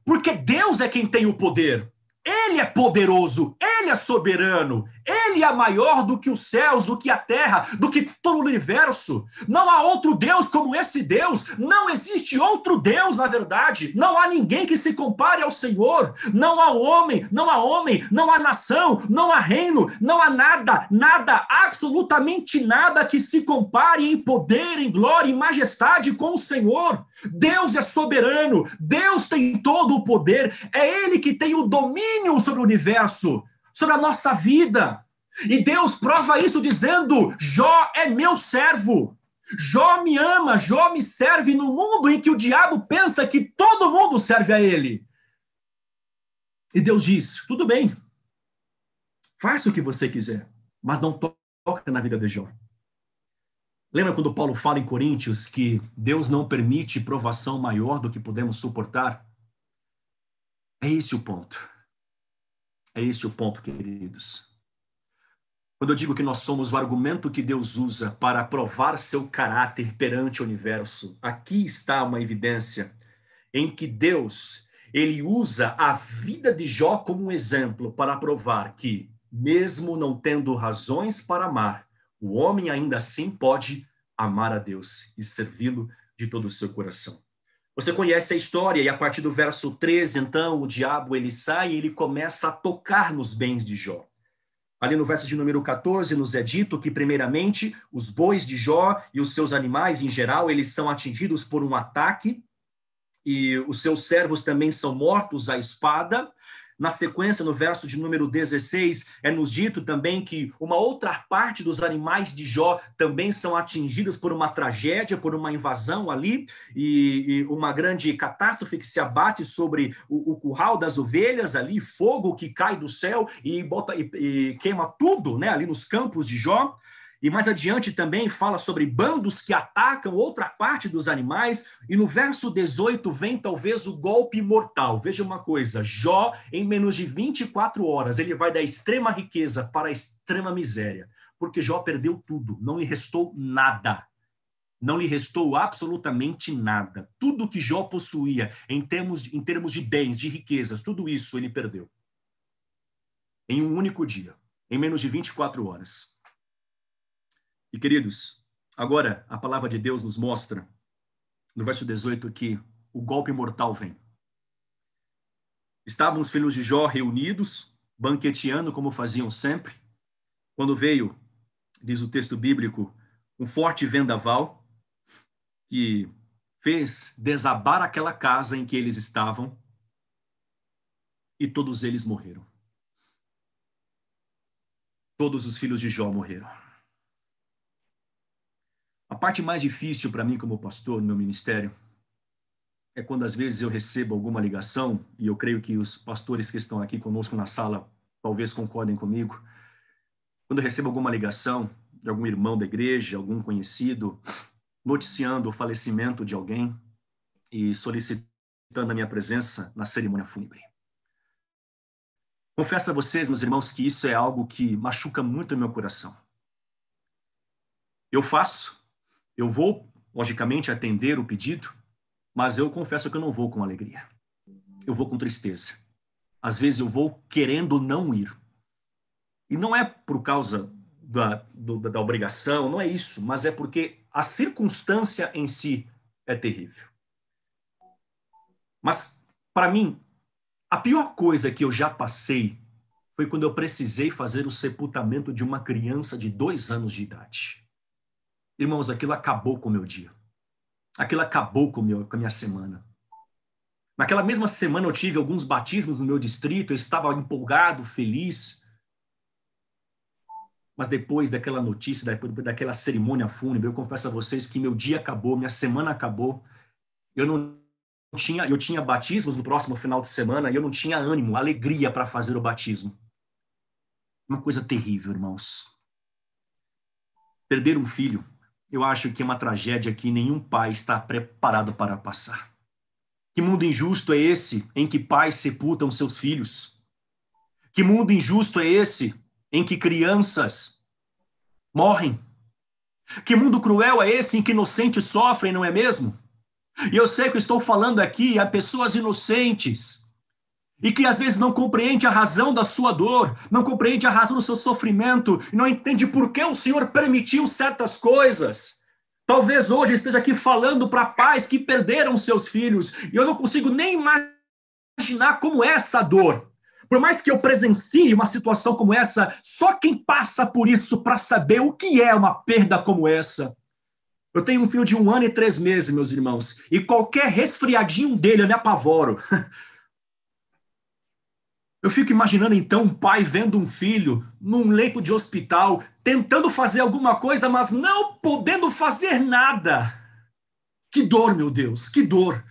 Porque Deus é quem tem o poder. Ele é poderoso, ele é soberano, ele é maior do que os céus, do que a terra, do que todo o universo. Não há outro Deus como esse Deus, não existe outro Deus, na verdade. Não há ninguém que se compare ao Senhor. Não há homem, não há nação, não há reino, não há nada, absolutamente nada que se compare em poder, em glória, em majestade com o Senhor. Deus é soberano, Deus tem todo o poder, é Ele que tem o domínio sobre o universo, sobre a nossa vida. E Deus prova isso dizendo: Jó é meu servo, Jó me ama, Jó me serve no mundo em que o diabo pensa que todo mundo serve a ele. E Deus diz: tudo bem, faça o que você quiser, mas não toque na vida de Jó. Lembra quando Paulo fala em Coríntios que Deus não permite provação maior do que podemos suportar? É esse o ponto. É esse o ponto, queridos. Quando eu digo que nós somos o argumento que Deus usa para provar seu caráter perante o universo, aqui está uma evidência em que Deus, ele usa a vida de Jó como um exemplo para provar que, mesmo não tendo razões para amar, o homem ainda assim pode amar a Deus e servi-lo de todo o seu coração. Você conhece a história e a partir do verso 13, então, o diabo ele sai e ele começa a tocar nos bens de Jó. Ali no verso de número 14, nos é dito que, primeiramente, os bois de Jó e os seus animais em geral, eles são atingidos por um ataque e os seus servos também são mortos à espada. Na sequência, no verso de número 16, é nos dito também que uma outra parte dos animais de Jó também são atingidos por uma tragédia, por uma invasão ali, e uma grande catástrofe que se abate sobre o curral das ovelhas ali, fogo que cai do céu e queima tudo, né, ali nos campos de Jó. E mais adiante também fala sobre bandos que atacam outra parte dos animais. E no verso 18 vem talvez o golpe mortal. Veja uma coisa, Jó, em menos de 24 horas, ele vai da extrema riqueza para a extrema miséria. Porque Jó perdeu tudo, não lhe restou nada. Não lhe restou absolutamente nada. Tudo que Jó possuía em termos de bens, de riquezas, tudo isso ele perdeu. Em um único dia, em menos de 24 horas. E, queridos, agora a palavra de Deus nos mostra, no verso 18, que o golpe mortal vem. Estavam os filhos de Jó reunidos, banqueteando como faziam sempre, quando veio, diz o texto bíblico, um forte vendaval que fez desabar aquela casa em que eles estavam e todos eles morreram. Todos os filhos de Jó morreram. A parte mais difícil para mim como pastor no meu ministério é quando às vezes eu recebo alguma ligação, e eu creio que os pastores que estão aqui conosco na sala talvez concordem comigo. Quando eu recebo alguma ligação de algum irmão da igreja, algum conhecido, noticiando o falecimento de alguém e solicitando a minha presença na cerimônia fúnebre. Confesso a vocês, meus irmãos, que isso é algo que machuca muito o meu coração. Eu vou, logicamente, atender o pedido, mas eu confesso que eu não vou com alegria. Eu vou com tristeza. Às vezes eu vou querendo não ir. E não é por causa da obrigação, não é isso, mas é porque a circunstância em si é terrível. Mas, para mim, a pior coisa que eu já passei foi quando eu precisei fazer o sepultamento de uma criança de 2 anos de idade. Irmãos, aquilo acabou com o meu dia. Aquilo acabou com a minha semana. Naquela mesma semana eu tive alguns batismos no meu distrito, eu estava empolgado, feliz. Mas depois daquela notícia, daquela cerimônia fúnebre, eu confesso a vocês que meu dia acabou, minha semana acabou. Eu tinha batismos no próximo final de semana e eu não tinha ânimo, alegria para fazer o batismo. Uma coisa terrível, irmãos. Perder um filho, eu acho que é uma tragédia que nenhum pai está preparado para passar. Que mundo injusto é esse em que pais sepultam seus filhos? Que mundo injusto é esse em que crianças morrem? Que mundo cruel é esse em que inocentes sofrem, não é mesmo? E eu sei que eu estou falando aqui a pessoas inocentes e que às vezes não compreende a razão da sua dor, não compreende a razão do seu sofrimento, não entende por que o Senhor permitiu certas coisas. Talvez hoje eu esteja aqui falando para pais que perderam seus filhos e eu não consigo nem imaginar como é essa dor. Por mais que eu presencie uma situação como essa, só quem passa por isso para saber o que é uma perda como essa. Eu tenho um filho de 1 ano e 3 meses, meus irmãos, e qualquer resfriadinho dele eu me apavoro. Eu fico imaginando, então, um pai vendo um filho num leito de hospital, tentando fazer alguma coisa, mas não podendo fazer nada. Que dor, meu Deus, que dor.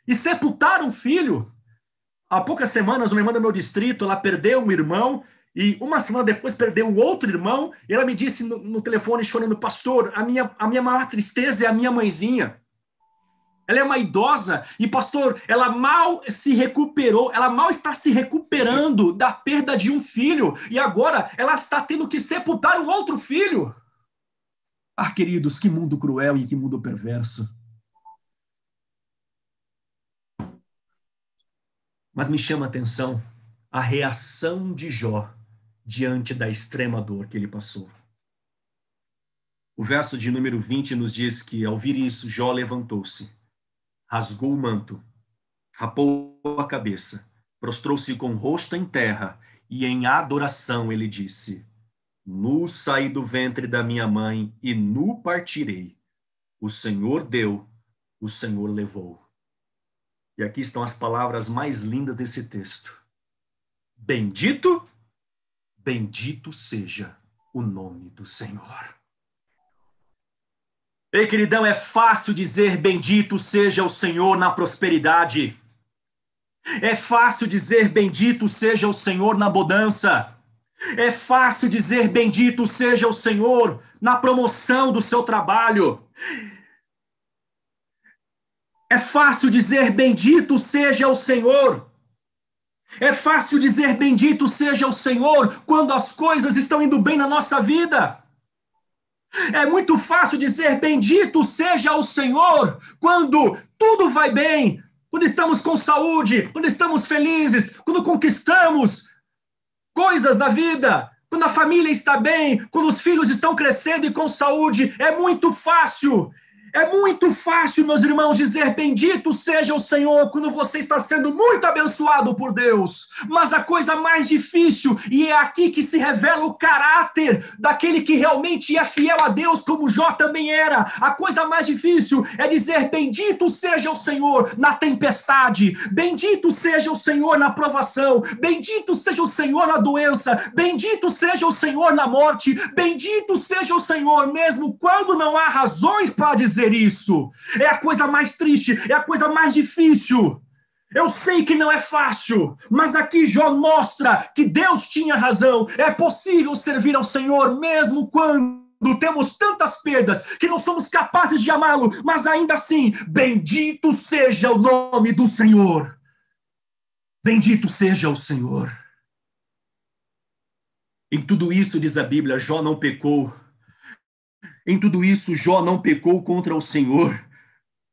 E sepultar um filho. Há poucas semanas, uma irmã do meu distrito, ela perdeu um irmão, e uma semana depois perdeu um outro irmão, e ela me disse no telefone, chorando, pastor, a minha maior tristeza é a minha mãezinha. Ela é uma idosa e, pastor, ela mal se recuperou, ela mal está se recuperando da perda de um filho e agora ela está tendo que sepultar um outro filho. Ah, queridos, que mundo cruel e que mundo perverso. Mas me chama a atenção a reação de Jó diante da extrema dor que ele passou. O verso de número 20 nos diz que, ao ouvir isso, Jó levantou-se, rasgou o manto, rapou a cabeça, prostrou-se com o rosto em terra e em adoração ele disse: Nu saí do ventre da minha mãe e nu partirei. O Senhor deu, o Senhor levou. E aqui estão as palavras mais lindas desse texto. Bendito, bendito seja o nome do Senhor. Ei, queridão, é fácil dizer bendito seja o Senhor na prosperidade. É fácil dizer bendito seja o Senhor na bonança. É fácil dizer bendito seja o Senhor na promoção do seu trabalho. É fácil dizer bendito seja o Senhor. É fácil dizer bendito seja o Senhor quando as coisas estão indo bem na nossa vida. É muito fácil dizer bendito seja o Senhor quando tudo vai bem, quando estamos com saúde, quando estamos felizes, quando conquistamos coisas da vida, quando a família está bem, quando os filhos estão crescendo e com saúde. É muito fácil. É muito fácil, meus irmãos, dizer bendito seja o Senhor quando você está sendo muito abençoado por Deus. Mas a coisa mais difícil, e é aqui que se revela o caráter daquele que realmente é fiel a Deus, como Jó também era. A coisa mais difícil é dizer bendito seja o Senhor na tempestade, bendito seja o Senhor na provação, bendito seja o Senhor na doença, bendito seja o Senhor na morte, bendito seja o Senhor mesmo quando não há razões para dizer dizer isso. É a coisa mais triste, é a coisa mais difícil. Eu sei que não é fácil, mas aqui Jó mostra que Deus tinha razão. É possível servir ao Senhor mesmo quando temos tantas perdas que não somos capazes de amá-lo, mas ainda assim, bendito seja o nome do Senhor. Bendito seja o Senhor. Em tudo isso, diz a Bíblia, Jó não pecou. Em tudo isso, Jó não pecou contra o Senhor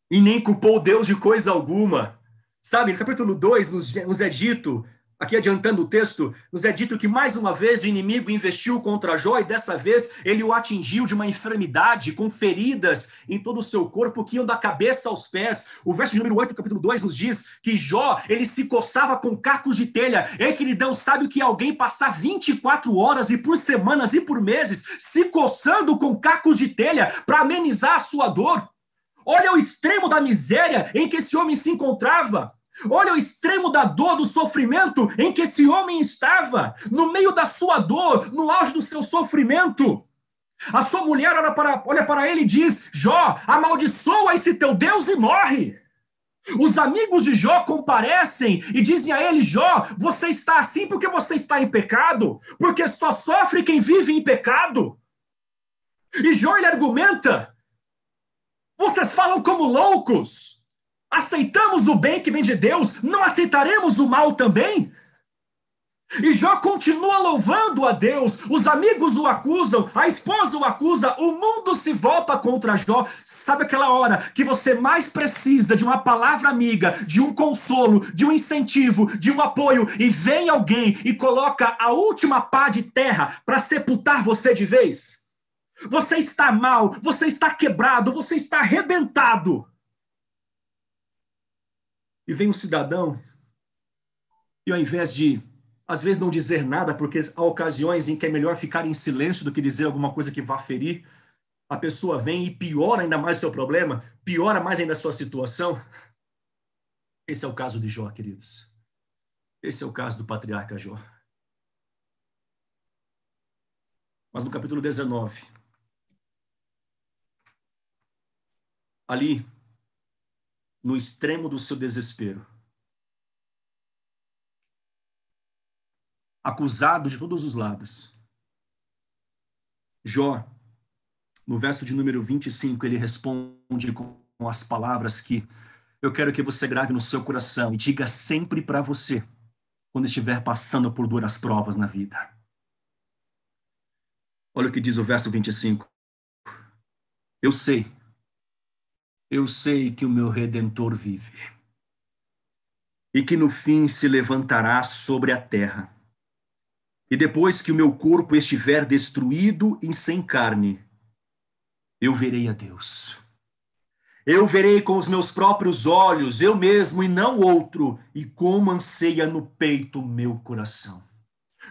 e nem culpou Deus de coisa alguma. Sabe, no capítulo 2, nos é dito, aqui adiantando o texto, nos é dito que mais uma vez o inimigo investiu contra Jó e dessa vez ele o atingiu de uma enfermidade, com feridas em todo o seu corpo que iam da cabeça aos pés. O verso de número 8 do capítulo 2 nos diz que Jó, ele se coçava com cacos de telha. Ei, queridão, sabe o que alguém passar 24 horas e por semanas e por meses se coçando com cacos de telha para amenizar a sua dor? Olha o extremo da miséria em que esse homem se encontrava. Olha o extremo da dor, do sofrimento em que esse homem estava. No meio da sua dor, no auge do seu sofrimento. A sua mulher olha para ele e diz: Jó, amaldiçoa esse teu Deus e morre. Os amigos de Jó comparecem e dizem a ele: Jó, você está assim porque você está em pecado, porque só sofre quem vive em pecado. E Jó, ele argumenta: vocês falam como loucos. Aceitamos o bem que vem de Deus, não aceitaremos o mal também? E Jó continua louvando a Deus, os amigos o acusam, a esposa o acusa, o mundo se volta contra Jó. Sabe aquela hora que você mais precisa de uma palavra amiga, de um consolo, de um incentivo, de um apoio, e vem alguém e coloca a última pá de terra para sepultar você de vez? Você está mal, você está quebrado, você está arrebentado. E vem um cidadão, e ao invés de, às vezes, não dizer nada, porque há ocasiões em que é melhor ficar em silêncio do que dizer alguma coisa que vá ferir, a pessoa vem e piora ainda mais o seu problema, piora mais ainda a sua situação. Esse é o caso de Jó, queridos. Esse é o caso do patriarca Jó. Mas no capítulo 19, ali, no extremo do seu desespero, acusado de todos os lados, Jó, no verso de número 25, ele responde com as palavras que eu quero que você grave no seu coração e diga sempre para você, quando estiver passando por duras provas na vida. Olha o que diz o verso 25. Eu sei que o meu Redentor vive e que no fim se levantará sobre a terra. E depois que o meu corpo estiver destruído e sem carne, eu verei a Deus. Eu verei com os meus próprios olhos, eu mesmo e não outro, e como anseia no peito o meu coração.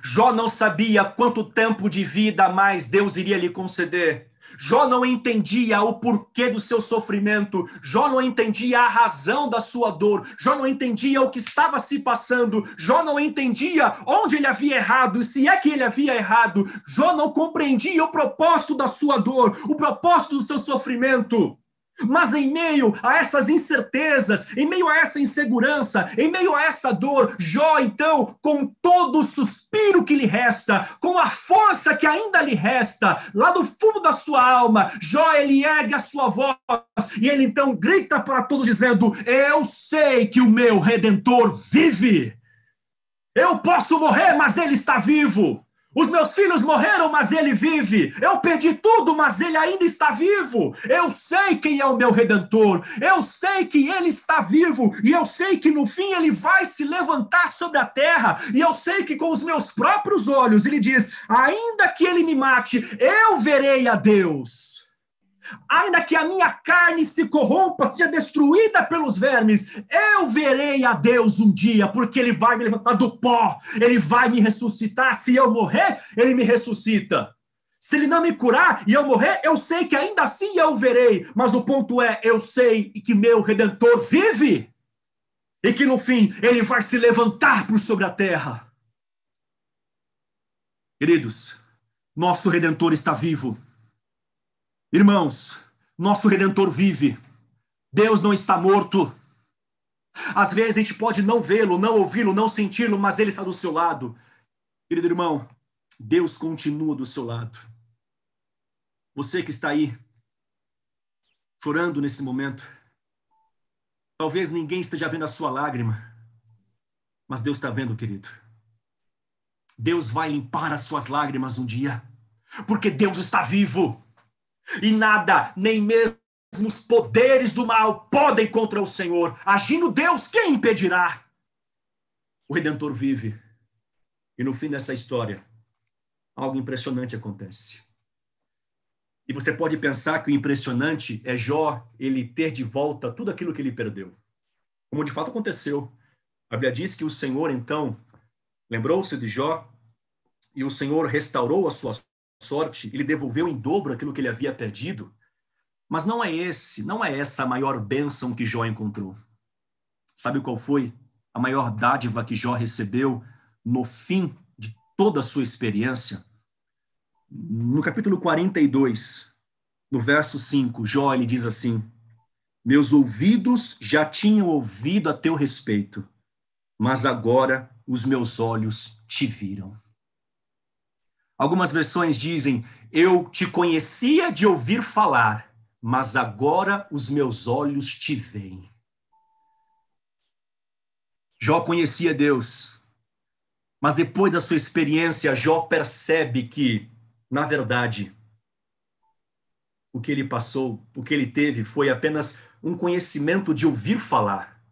Jó não sabia quanto tempo de vida a mais Deus iria lhe conceder. Jó não entendia o porquê do seu sofrimento. Jó não entendia a razão da sua dor. Jó não entendia o que estava se passando. Jó não entendia onde ele havia errado, se é que ele havia errado. Jó não compreendia o propósito da sua dor, o propósito do seu sofrimento. Mas em meio a essas incertezas, em meio a essa insegurança, em meio a essa dor, Jó, então, com todo o suspiro que lhe resta, com a força que ainda lhe resta, lá do fundo da sua alma, Jó, ele ergue a sua voz e ele então grita para todos dizendo: eu sei que o meu Redentor vive. Eu posso morrer, mas ele está vivo. Os meus filhos morreram, mas ele vive. Eu perdi tudo, mas ele ainda está vivo. Eu sei quem é o meu Redentor. Eu sei que ele está vivo. E eu sei que no fim ele vai se levantar sobre a terra. E eu sei que com os meus próprios olhos, ele diz: ainda que ele me mate, eu verei a Deus. Ainda que a minha carne se corrompa, seja destruída pelos vermes, eu verei a Deus um dia, porque ele vai me levantar do pó, ele vai me ressuscitar. Se eu morrer, ele me ressuscita. Se ele não me curar e eu morrer, eu sei que ainda assim eu verei. Mas o ponto é, eu sei que meu Redentor vive e que no fim ele vai se levantar por sobre a terra. Queridos, nosso Redentor está vivo. Irmãos, Nosso Redentor vive. Deus não está morto. Às vezes a gente pode não vê-lo, não ouvi-lo, não senti-lo, mas ele está do seu lado. Querido irmão, Deus continua do seu lado. Você que está aí, chorando nesse momento, talvez ninguém esteja vendo a sua lágrima, mas Deus está vendo, querido. Deus vai limpar as suas lágrimas um dia, porque Deus está vivo. E nada, nem mesmo os poderes do mal podem contra o Senhor. Agindo Deus, quem impedirá? O Redentor vive. E no fim dessa história, algo impressionante acontece. E você pode pensar que o impressionante é Jó, ele ter de volta tudo aquilo que ele perdeu. Como de fato aconteceu. A Bíblia diz que o Senhor, então, lembrou-se de Jó, e o Senhor restaurou a sua sorte, ele devolveu em dobro aquilo que ele havia perdido. Mas não é essa a maior bênção que Jó encontrou. Sabe qual foi a maior dádiva que Jó recebeu no fim de toda a sua experiência? No capítulo 42, no verso 5, Jó ele diz assim: meus ouvidos já tinham ouvido a teu respeito, mas agora os meus olhos te viram. Algumas versões dizem: eu te conhecia de ouvir falar, mas agora os meus olhos te veem. Jó conhecia Deus, mas depois da sua experiência, Jó percebe que, na verdade, o que ele passou, o que ele teve, foi apenas um conhecimento de ouvir falar.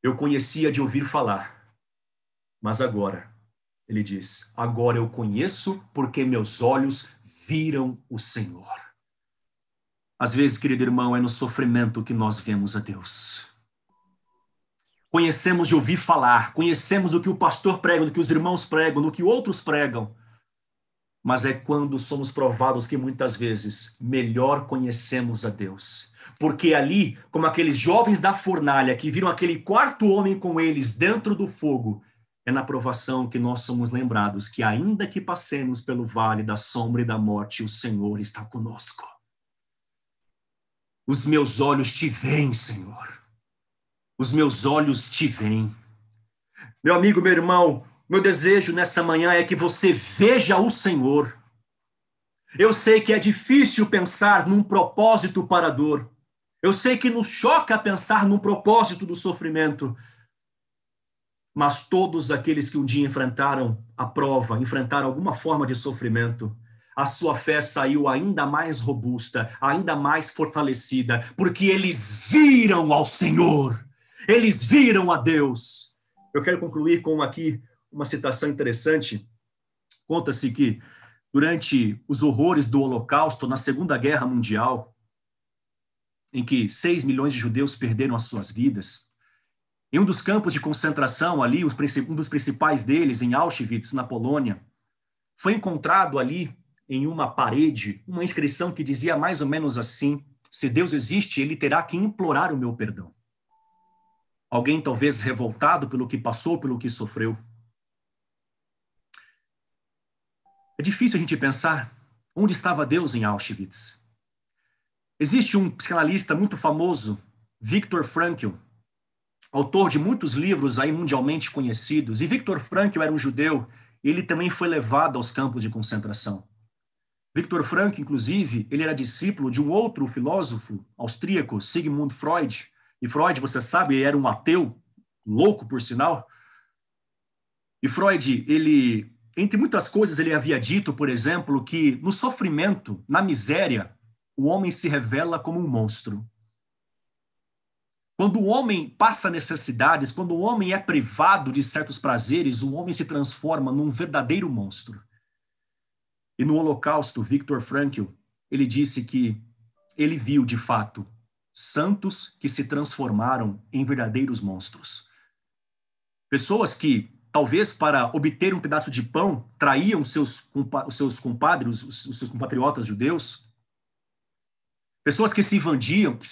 Eu conhecia de ouvir falar, mas agora, ele diz, agora eu conheço porque meus olhos viram o Senhor. Às vezes, querido irmão, é no sofrimento que nós vemos a Deus. Conhecemos de ouvir falar, conhecemos do que o pastor prega, do que os irmãos pregam, do que outros pregam. Mas é quando somos provados que muitas vezes melhor conhecemos a Deus. Porque ali, como aqueles jovens da fornalha que viram aquele quarto homem com eles dentro do fogo, é na provação que nós somos lembrados que ainda que passemos pelo vale da sombra e da morte, o Senhor está conosco. Os meus olhos te veem, Senhor. Os meus olhos te veem. Meu amigo, meu irmão, meu desejo nessa manhã é que você veja o Senhor. Eu sei que é difícil pensar num propósito para a dor. Eu sei que nos choca pensar num propósito do sofrimento. Mas todos aqueles que um dia enfrentaram a prova, enfrentaram alguma forma de sofrimento, a sua fé saiu ainda mais robusta, ainda mais fortalecida, porque eles viram ao Senhor. Eles viram a Deus. Eu quero concluir com aqui uma citação interessante. Conta-se que durante os horrores do Holocausto, na Segunda Guerra Mundial, em que 6 milhões de judeus perderam as suas vidas, em um dos campos de concentração ali, um dos principais deles, em Auschwitz, na Polônia, foi encontrado ali, em uma parede, uma inscrição que dizia mais ou menos assim: se Deus existe, ele terá que implorar o meu perdão. Alguém talvez revoltado pelo que passou, pelo que sofreu. É difícil a gente pensar onde estava Deus em Auschwitz. Existe um psicanalista muito famoso, Viktor Frankl, autor de muitos livros aí mundialmente conhecidos. E Viktor Frankl era um judeu, ele também foi levado aos campos de concentração. Viktor Frankl, inclusive, ele era discípulo de um outro filósofo austríaco, Sigmund Freud. E Freud, você sabe, era um ateu, louco por sinal. E Freud, ele, entre muitas coisas, ele havia dito, por exemplo, que no sofrimento, na miséria, o homem se revela como um monstro. Quando o homem passa necessidades, quando o homem é privado de certos prazeres, o homem se transforma num verdadeiro monstro. E no Holocausto, Viktor Frankl, ele disse que ele viu, de fato, santos que se transformaram em verdadeiros monstros. Pessoas que, talvez para obter um pedaço de pão, traíam os seus compadres, os seus compatriotas judeus. Pessoas que se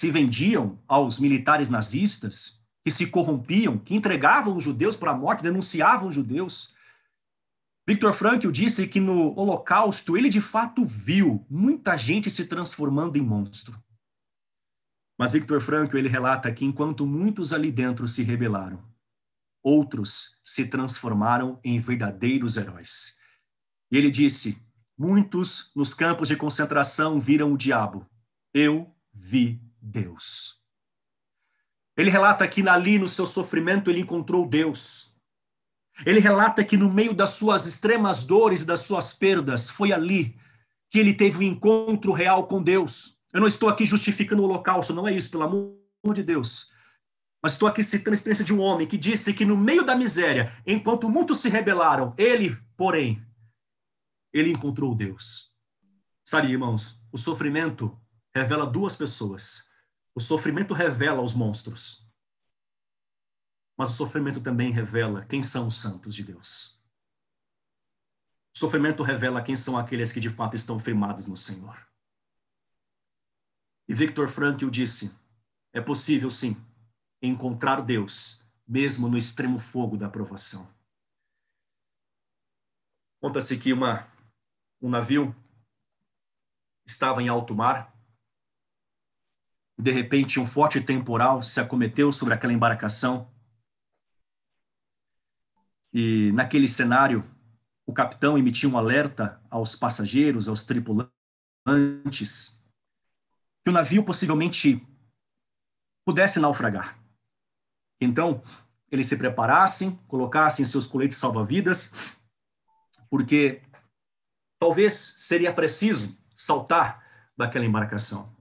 vendiam aos militares nazistas, que se corrompiam, que entregavam os judeus para a morte, denunciavam os judeus. Viktor Frankl disse que no Holocausto ele de fato viu muita gente se transformando em monstro. Mas Viktor Frankl, ele relata que enquanto muitos ali dentro se rebelaram, outros se transformaram em verdadeiros heróis. E ele disse: muitos nos campos de concentração viram o diabo. Eu vi Deus. Ele relata que ali no seu sofrimento ele encontrou Deus. Ele relata que no meio das suas extremas dores e das suas perdas, foi ali que ele teve um encontro real com Deus. Eu não estou aqui justificando o holocausto, não é isso, pelo amor de Deus. Mas estou aqui citando a experiência de um homem que disse que no meio da miséria, enquanto muitos se rebelaram, ele, porém, ele encontrou Deus. Sabe, irmãos, o sofrimento revela duas pessoas. O sofrimento revela os monstros. Mas o sofrimento também revela quem são os santos de Deus. O sofrimento revela quem são aqueles que de fato estão firmados no Senhor. E Viktor Frankl disse: é possível, sim, encontrar Deus, mesmo no extremo fogo da provação. Conta-se que um navio estava em alto mar. De repente, um forte temporal se acometeu sobre aquela embarcação. E naquele cenário, o capitão emitiu um alerta aos passageiros, aos tripulantes, que o navio possivelmente pudesse naufragar. Então, eles se preparassem, colocassem seus coletes salva-vidas, porque talvez seria preciso saltar daquela embarcação.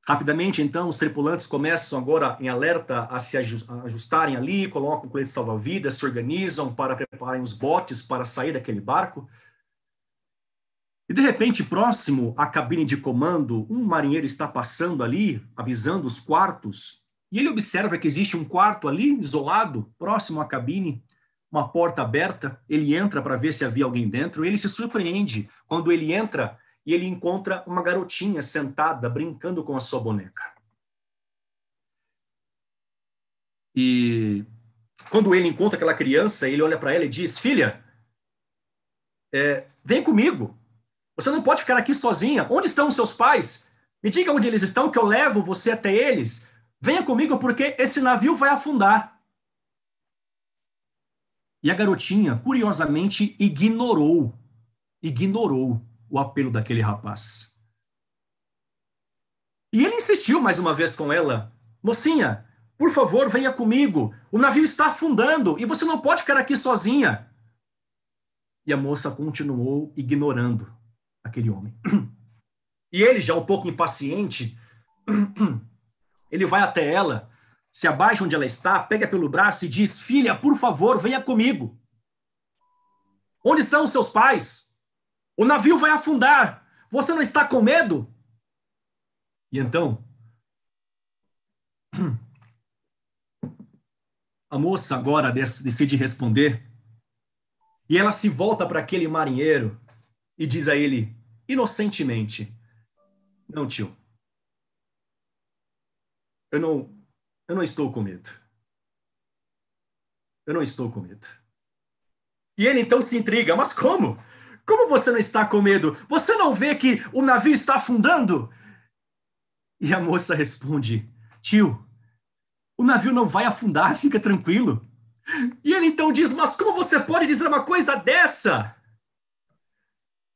Rapidamente, então, os tripulantes começam agora em alerta a se ajustarem ali, colocam o colete salva-vidas, se organizam para prepararem os botes para sair daquele barco. E, de repente, próximo à cabine de comando, um marinheiro está passando ali, avisando os quartos, e ele observa que existe um quarto ali, isolado, próximo à cabine, uma porta aberta. Ele entra para ver se havia alguém dentro, e ele se surpreende quando ele entra e ele encontra uma garotinha sentada, brincando com a sua boneca. E quando ele encontra aquela criança, ele olha para ela e diz: filha, vem comigo. Você não pode ficar aqui sozinha. Onde estão os seus pais? Me diga onde eles estão, que eu levo você até eles. Venha comigo, porque esse navio vai afundar. E a garotinha, curiosamente, ignorou o apelo daquele rapaz. E ele insistiu mais uma vez com ela: mocinha, por favor, venha comigo. O navio está afundando e você não pode ficar aqui sozinha. E a moça continuou ignorando aquele homem. E ele, já um pouco impaciente, ele vai até ela, se abaixa onde ela está, pega pelo braço e diz: filha, por favor, venha comigo. Onde estão os seus pais? O navio vai afundar. Você não está com medo? E então, a moça agora decide responder, e ela se volta para aquele marinheiro e diz a ele, inocentemente: não, tio, eu não estou com medo. Eu não estou com medo. E ele então se intriga: mas como? Como você não está com medo? Você não vê que o navio está afundando? E a moça responde: tio, o navio não vai afundar, fica tranquilo. E ele então diz: mas como você pode dizer uma coisa dessa?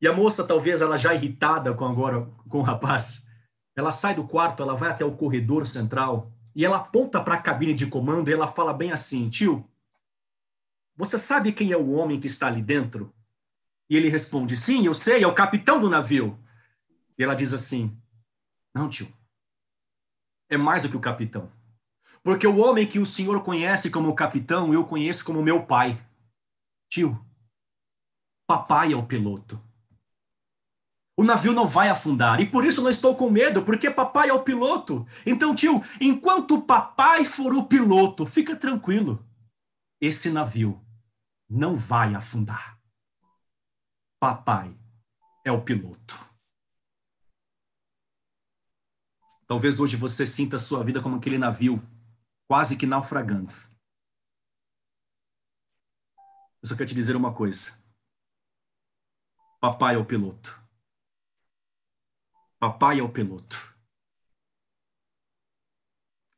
E a moça, talvez ela já irritada com o rapaz, ela sai do quarto, ela vai até o corredor central e ela aponta para a cabine de comando e ela fala bem assim: tio, você sabe quem é o homem que está ali dentro? E ele responde: sim, eu sei, é o capitão do navio. E ela diz assim: não, tio, é mais do que o capitão. Porque o homem que o senhor conhece como capitão, eu conheço como meu pai. Tio, papai é o piloto. O navio não vai afundar, e por isso não estou com medo, porque papai é o piloto. Então, tio, enquanto papai for o piloto, fica tranquilo. Esse navio não vai afundar. Papai é o piloto. Talvez hoje você sinta a sua vida como aquele navio, quase que naufragando. Eu só quero te dizer uma coisa. Papai é o piloto. Papai é o piloto.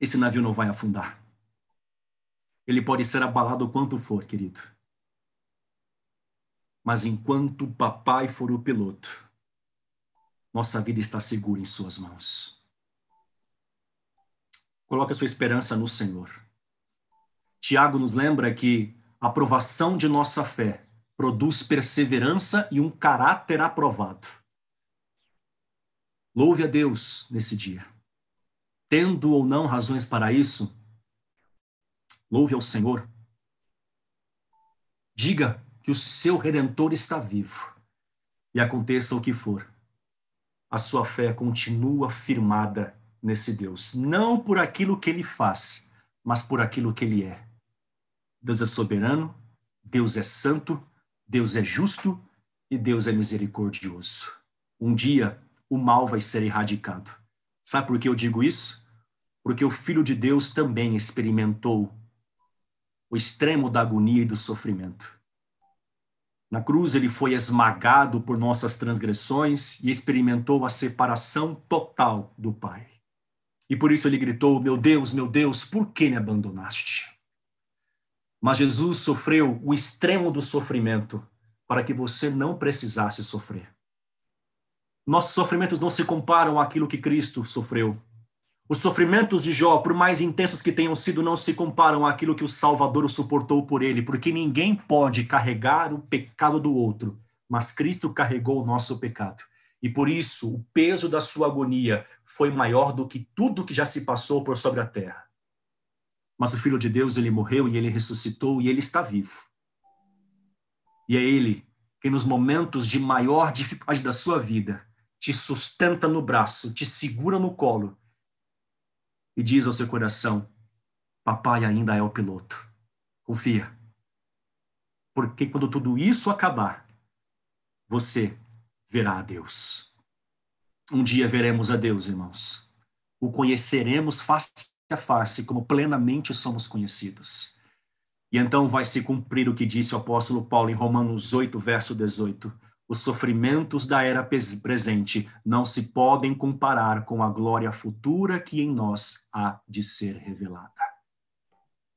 esse navio não vai afundar. Ele pode ser abalado o quanto for, querido. Mas enquanto o papai for o piloto, nossa vida está segura em suas mãos. Coloque a sua esperança no Senhor. Tiago nos lembra que a aprovação de nossa fé produz perseverança e um caráter aprovado. Louve a Deus nesse dia. Tendo ou não razões para isso, louve ao Senhor. Diga que o seu Redentor está vivo. E aconteça o que for, a sua fé continua firmada nesse Deus. Não por aquilo que ele faz, mas por aquilo que ele é. Deus é soberano, Deus é santo, Deus é justo e Deus é misericordioso. Um dia, o mal vai ser erradicado. Sabe por que eu digo isso? Porque o Filho de Deus também experimentou o extremo da agonia e do sofrimento. Na cruz ele foi esmagado por nossas transgressões e experimentou a separação total do Pai. E por isso ele gritou: meu Deus, por que me abandonaste? Mas Jesus sofreu o extremo do sofrimento para que você não precisasse sofrer. Nossos sofrimentos não se comparam àquilo que Cristo sofreu. Os sofrimentos de Jó, por mais intensos que tenham sido, não se comparam àquilo que o Salvador suportou por ele, porque ninguém pode carregar o pecado do outro, mas Cristo carregou o nosso pecado. E por isso, o peso da sua agonia foi maior do que tudo que já se passou por sobre a terra. Mas o Filho de Deus, ele morreu e ele ressuscitou e ele está vivo. E é ele que nos momentos de maior dificuldade da sua vida te sustenta no braço, te segura no colo, e diz ao seu coração: papai ainda é o piloto. Confia. Porque quando tudo isso acabar, você verá a Deus. Um dia veremos a Deus, irmãos. O conheceremos face a face, como plenamente somos conhecidos. E então vai se cumprir o que disse o apóstolo Paulo em Romanos 8, verso 18. Os sofrimentos da era presente não se podem comparar com a glória futura que em nós há de ser revelada.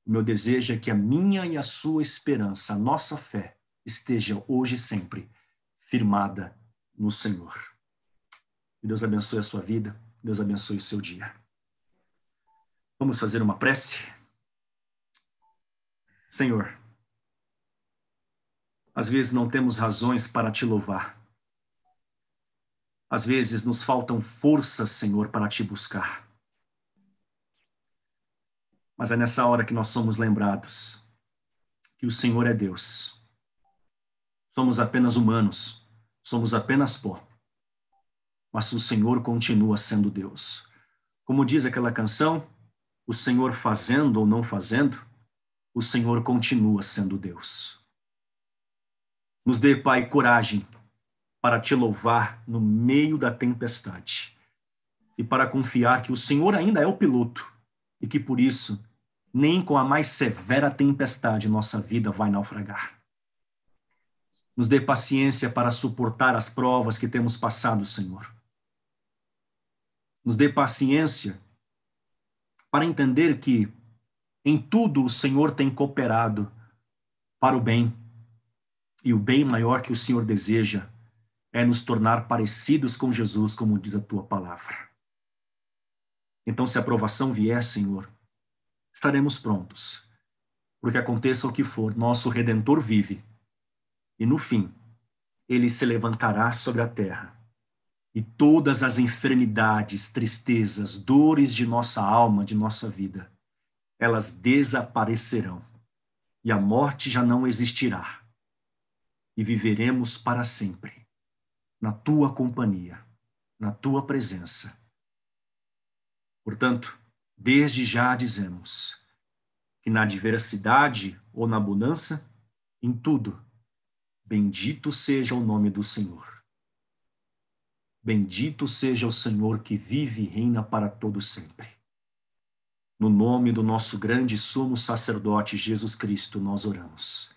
O meu desejo é que a minha e a sua esperança, a nossa fé, esteja hoje e sempre firmada no Senhor. Que Deus abençoe a sua vida, Deus abençoe o seu dia. Vamos fazer uma prece? Senhor, às vezes não temos razões para te louvar. Às vezes nos faltam forças, Senhor, para te buscar. Mas é nessa hora que nós somos lembrados que o Senhor é Deus. Somos apenas humanos, somos apenas pó. Mas o Senhor continua sendo Deus. Como diz aquela canção, o Senhor fazendo ou não fazendo, o Senhor continua sendo Deus. Nos dê, Pai, coragem para te louvar no meio da tempestade e para confiar que o Senhor ainda é o piloto e que, por isso, nem com a mais severa tempestade nossa vida vai naufragar. Nos dê paciência para suportar as provas que temos passado, Senhor. Nos dê paciência para entender que em tudo o Senhor tem cooperado para o bem. E o bem maior que o Senhor deseja é nos tornar parecidos com Jesus, como diz a tua palavra. Então, se a aprovação vier, Senhor, estaremos prontos. Porque aconteça o que for, nosso Redentor vive. E no fim, ele se levantará sobre a terra. E todas as enfermidades, tristezas, dores de nossa alma, de nossa vida, elas desaparecerão. E a morte já não existirá. E viveremos para sempre, na tua companhia, na tua presença. Portanto, desde já dizemos que na adversidade ou na bonança, em tudo, bendito seja o nome do Senhor. Bendito seja o Senhor que vive e reina para todo sempre. No nome do nosso grande sumo sacerdote Jesus Cristo, nós oramos.